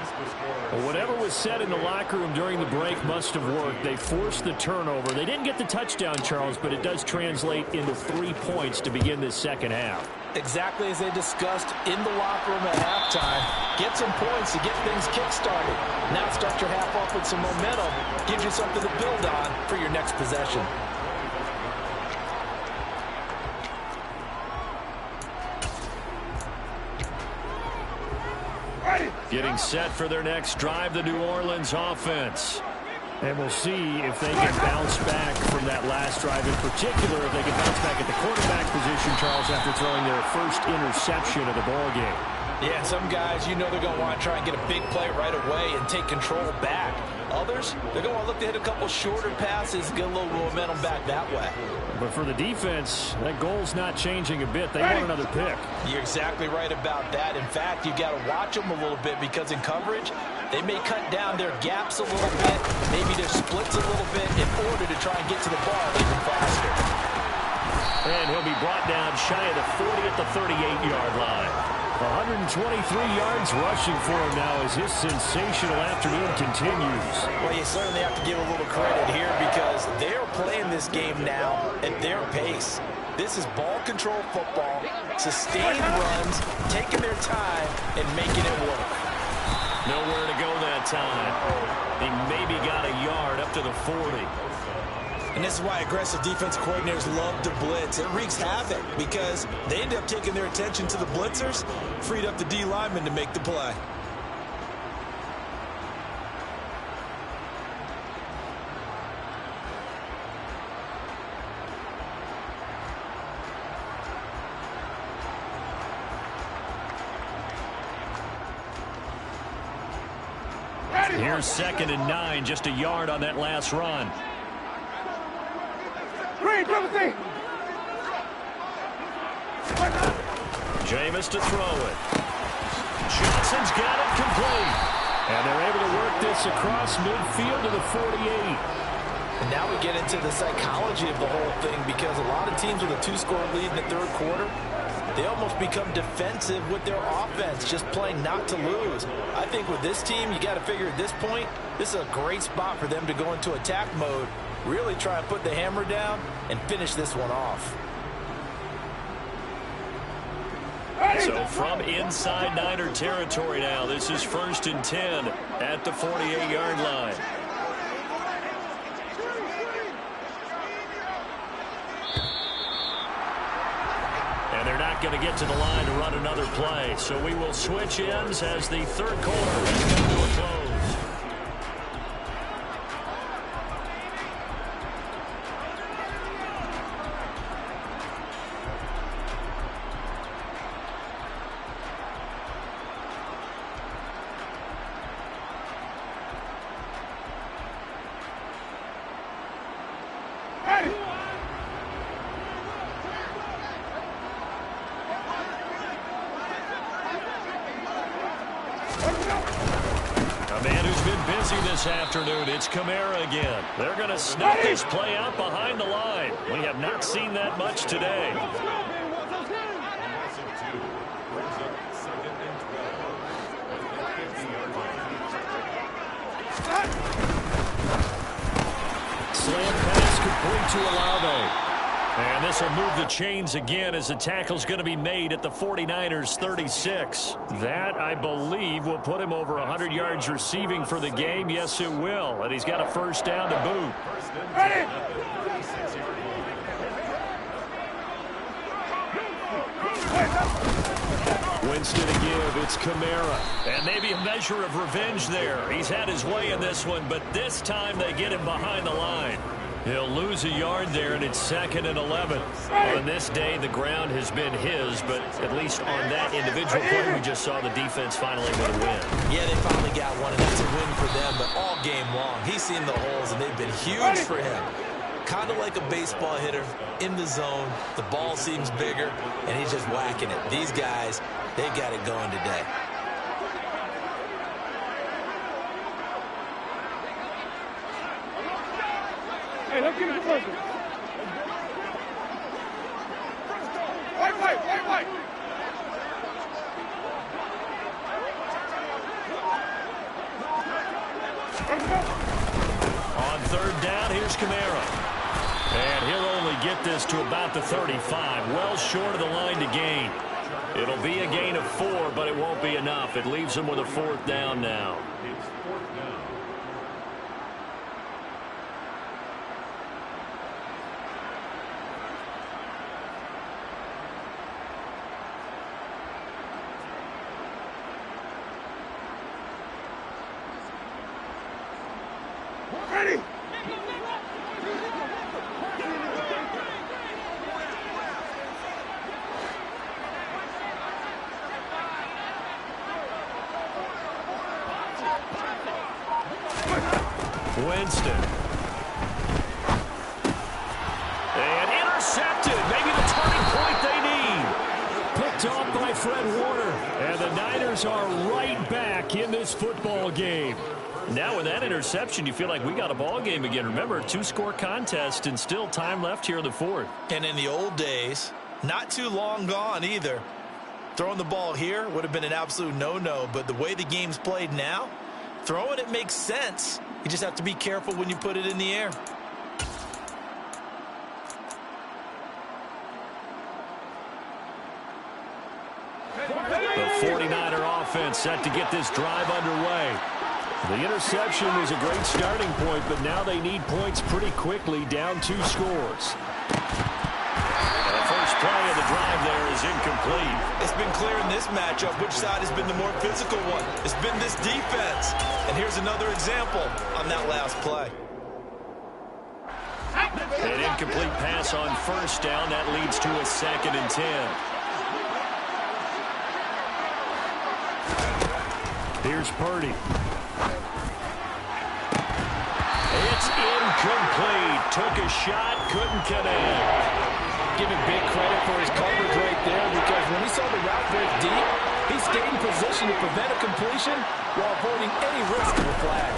Well, whatever was said in the locker room during the break must have worked. They forced the turnover. They didn't get the touchdown, Charles, but it does translate into 3 points to begin this second half. Exactly as they discussed in the locker room at halftime. Get some points to get things kick-started. Now start your half off with some momentum. Gives you something to build on for your next possession. Getting set for their next drive, the New Orleans offense. And we'll see if they can bounce back from that last drive. In particular, if they can bounce back at the quarterback position, Charles, after throwing their first interception of the ball game. Yeah, some guys, you know they're going to want to try and get a big play right away and take control back. Others, they're going to want to look to hit a couple shorter passes, get a little momentum back that way. But for the defense, that goal's not changing a bit. They want another pick. You're exactly right about that. In fact, you've got to watch them a little bit because in coverage, they may cut down their gaps a little bit, maybe their splits a little bit in order to try and get to the ball even faster. And he'll be brought down shy of the 40 at the 38-yard line. 123 yards rushing for him now as his sensational afternoon continues. Well, you certainly have to give a little credit here because they're playing this game now at their pace. This is ball control football, sustained runs, taking their time, and making it work. Nowhere to go that time. He maybe got a yard up to the 40. And this is why aggressive defense coordinators love to blitz. It wreaks havoc because they end up taking their attention to the blitzers, freed up the D lineman to make the play. Here's 2nd and 9, just a yard on that last run. Jameis to throw it. Johnson's got it complete. And they're able to work this across midfield to the 48. And now we get into the psychology of the whole thing because a lot of teams with a 2-score lead in the third quarter, they almost become defensive with their offense, just playing not to lose. I think with this team, you got to figure at this point, this is a great spot for them to go into attack mode, really try and put the hammer down and finish this one off. So from inside Niner territory now, this is 1st and 10 at the 48-yard line. And they're not going to get to the line to run another play. So we will switch ends as the third quarter has come to a close. This afternoon, it's Kamara again. They're going to snuff this play out behind the line. We have not seen that much today. Slant pass complete to Olave. And this will move the chains again as the tackle's going to be made at the 49ers 36. That, I believe, will put him over 100 yards receiving for the game. Yes, it will. And he's got a first down to boot. Ready? Winston to give. It's Kamara. And maybe a measure of revenge there. He's had his way in this one, but this time they get him behind the line. He'll lose a yard there, and it's 2nd and 11. On this day, the ground has been his, but at least on that individual play, we just saw the defense finally with a win. Yeah, they finally got one, and that's a win for them, but all game long, he's seen the holes, and they've been huge for him. Kind of like a baseball hitter in the zone. The ball seems bigger, and he's just whacking it. These guys, they got it going today. Hey, let's get it closer. White. On 3rd down, here's Kamara. And he'll only get this to about the 35. Well short of the line to gain. It'll be a gain of 4, but it won't be enough. It leaves him with a 4th down now. Ready? Winston. And intercepted. Maybe the turning point they need. Picked off by Fred Warner. And the Niners are right back in this football game. Now with that interception, you feel like we got a ball game again. Remember, 2-score contest and still time left here in the fourth. And in the old days, not too long gone either, throwing the ball here would have been an absolute no-no. But the way the game's played now, throwing it makes sense. You just have to be careful when you put it in the air. The 49er offense set to get this drive underway. The interception was a great starting point, but now they need points pretty quickly, down 2 scores. The first play of the drive there is incomplete. It's been clear in this matchup which side has been the more physical one. It's been this defense. And here's another example on that last play. An incomplete pass on first down. That leads to a 2nd and 10. Here's Purdy. It's incomplete. Took a shot, couldn't connect. Giving big credit for his coverage right there, because when he saw the route break deep, he stayed in position to prevent a completion while avoiding any risk of a flag.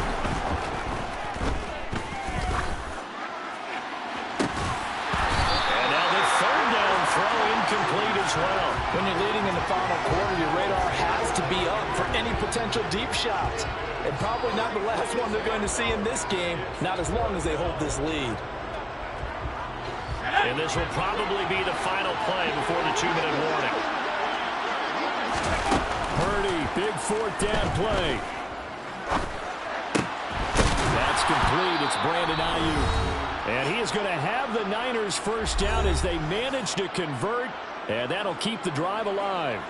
And now the 3rd down throw incomplete as well. When you're leading in the final quarter, your radar has to be up for any potential deep shots. And probably not the last one they're going to see in this game, not as long as they hold this lead. And this will probably be the final play before the 2-minute warning. Purdy, big 4th down play. That's complete. It's Brandon Ayuk. And he is going to have the Niners first down as they manage to convert. And that'll keep the drive alive.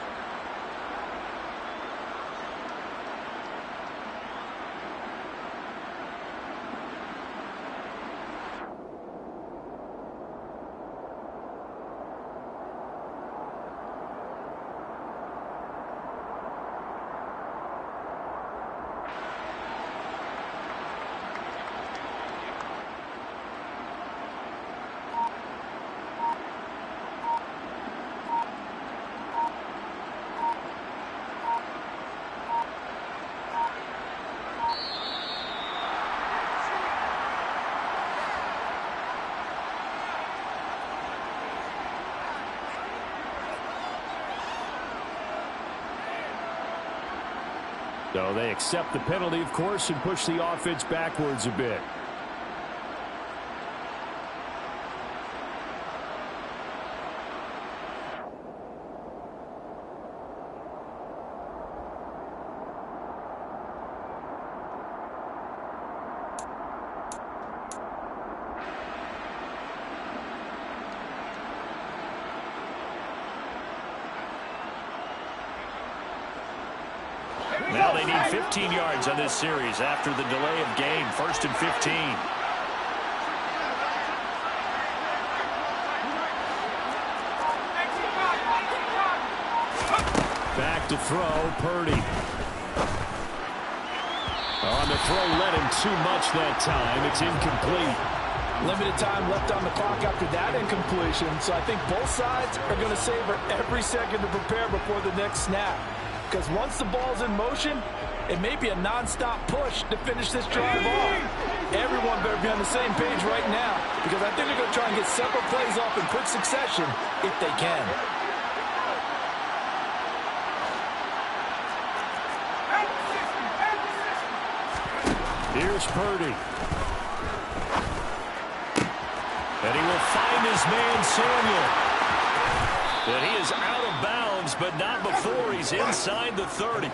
So they accept the penalty, of course, and push the offense backwards a bit. Now they need 15 yards on this series after the delay of game. 1st and 15. Back to throw, Purdy. On the throw, led him too much that time. It's incomplete. Limited time left on the clock after that incompletion, so I think both sides are going to savor every second to prepare before the next snap. Because once the ball's in motion, it may be a non-stop push to finish this drive off. Everyone better be on the same page right now, because I think they're going to try and get several plays off in quick succession if they can. Here's Purdy. And he will find his man, Samuel. And he is out of bounds, but not before he's inside the 30.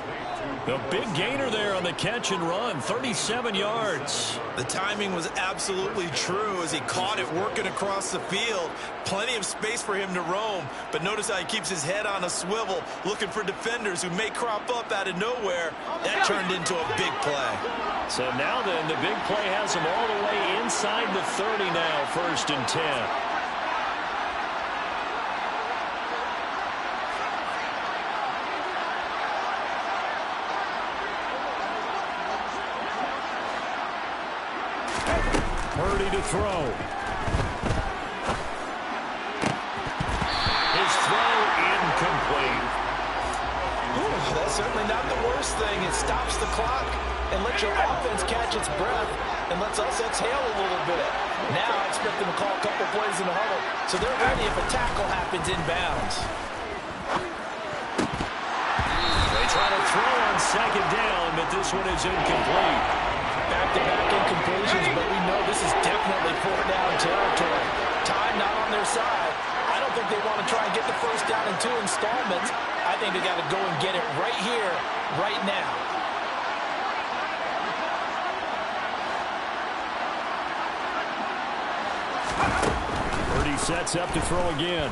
A big gainer there on the catch and run, 37 yards. The timing was absolutely true as he caught it working across the field. Plenty of space for him to roam, but notice how he keeps his head on a swivel, looking for defenders who may crop up out of nowhere. That turned into a big play. So now then, the big play has him all the way inside the 30 now, 1st and 10. Purdy to throw. His throw incomplete. That's certainly not the worst thing. It stops the clock, and let your offense catch its breath and lets us exhale a little bit. Now I expect them to call a couple plays in the huddle so they're ready if a tackle happens inbounds. They try to throw on second down, but this one is incomplete. Back-to-back incompletions, but we know this is definitely fourth down territory. Time not on their side. I don't think they want to try and get the first down in 2 installments. I think they got to go and get it right here, right now. Purdy sets up to throw again.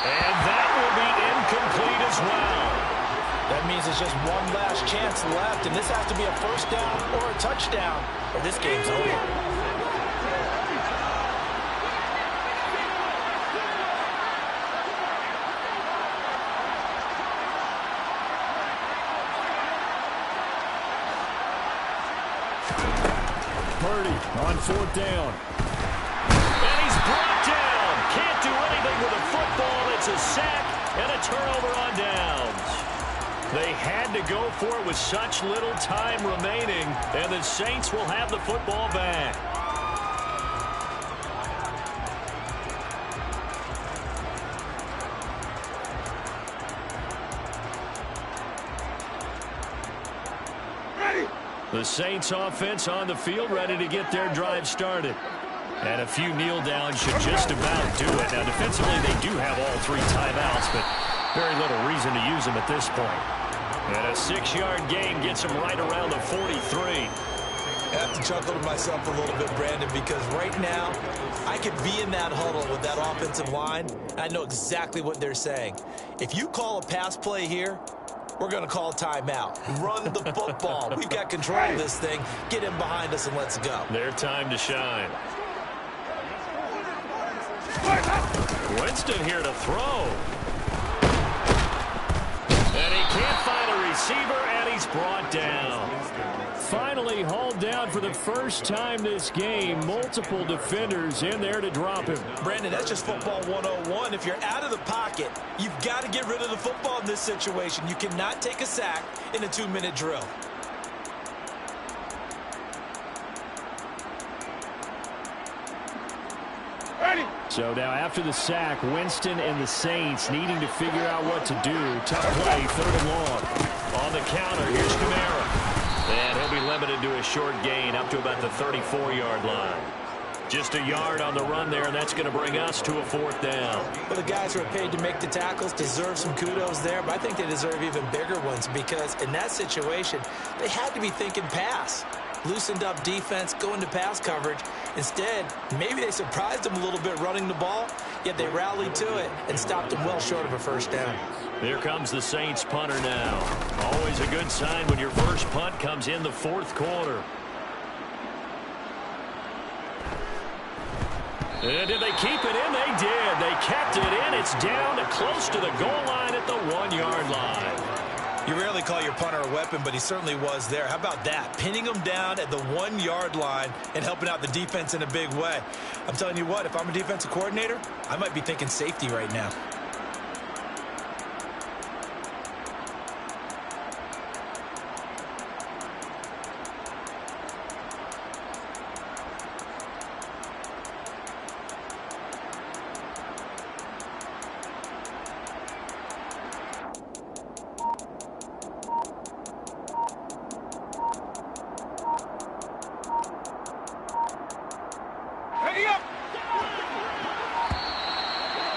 And that will be incomplete as well. That means there's just one last chance left, and this has to be a first down or a touchdown, or this game's over. Purdy on fourth down. And he's brought down. Can't do anything with a football. It's a sack and a turnover on downs. They had to go for it with such little time remaining, and the Saints will have the football back. The Saints offense on the field, ready to get their drive started. And a few kneel downs should just about do it. Now, defensively, they do have all 3 timeouts, but very little reason to use them at this point. And a 6-yard gain gets them right around the 43. I have to chuckle to myself a little bit, Brandon, because right now, I could be in that huddle with that offensive line. I know exactly what they're saying. If you call a pass play here, we're going to call a timeout. Run the football. We've got control of this thing. Get him behind us and let's go. Their time to shine. Winston here to throw. And he can't find a receiver, and he's brought down. Finally hauled down for the first time this game. Multiple defenders in there to drop him. Brandon, that's just football 101. If you're out of the pocket, you've got to get rid of the football in this situation. You cannot take a sack in a 2-minute drill. So now after the sack, Winston and the Saints needing to figure out what to do. Tough play, 3rd and long. On the counter, here's Kamara. And he'll be limited to a short gain up to about the 34-yard line. Just a yard on the run there, and that's going to bring us to a 4th down. Well, the guys who are paid to make the tackles deserve some kudos there, but I think they deserve even bigger ones because in that situation, they had to be thinking pass. Loosened up defense, going to pass coverage. Instead, maybe they surprised them a little bit running the ball, yet they rallied to it and stopped them well short of a first down. Here comes the Saints punter now. Always a good sign when your first punt comes in the 4th quarter. And did they keep it in? They did. They kept it in. It's down to close to the goal line at the 1-yard line. You rarely call your punter a weapon, but he certainly was there. How about that? Pinning him down at the 1-yard line and helping out the defense in a big way. I'm telling you what, if I'm a defensive coordinator, I might be thinking safety right now.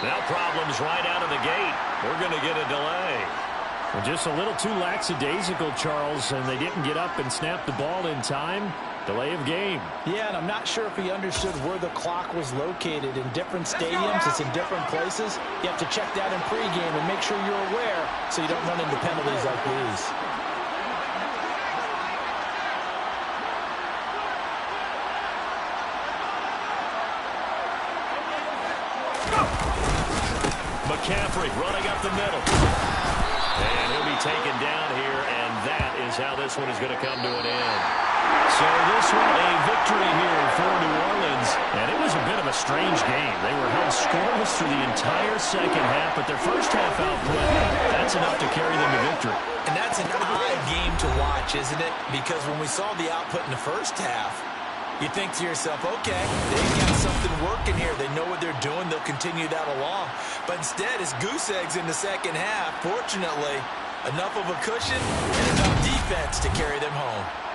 Now problems right out of the gate. We're going to get a delay. Well, just a little too lackadaisical, Charles, and they didn't get up and snap the ball in time. Delay of game. Yeah, and I'm not sure if he understood where the clock was located. In different stadiums, it's in different places. You have to check that in pregame and make sure you're aware so you don't run into penalties like these. McCaffrey running up the middle. And he'll be taken down here, and that is how this one is going to come to an end. So this one, a victory here for New Orleans. And it was a bit of a strange game. They were held scoreless through the entire second half, but their first half output, that's enough to carry them to victory. And that's an odd game to watch, isn't it? Because when we saw the output in the first half, you think to yourself, okay, they've got something working here. They know what they're doing. They'll continue that along. But instead, it's goose eggs in the second half. Fortunately, enough of a cushion and enough defense to carry them home.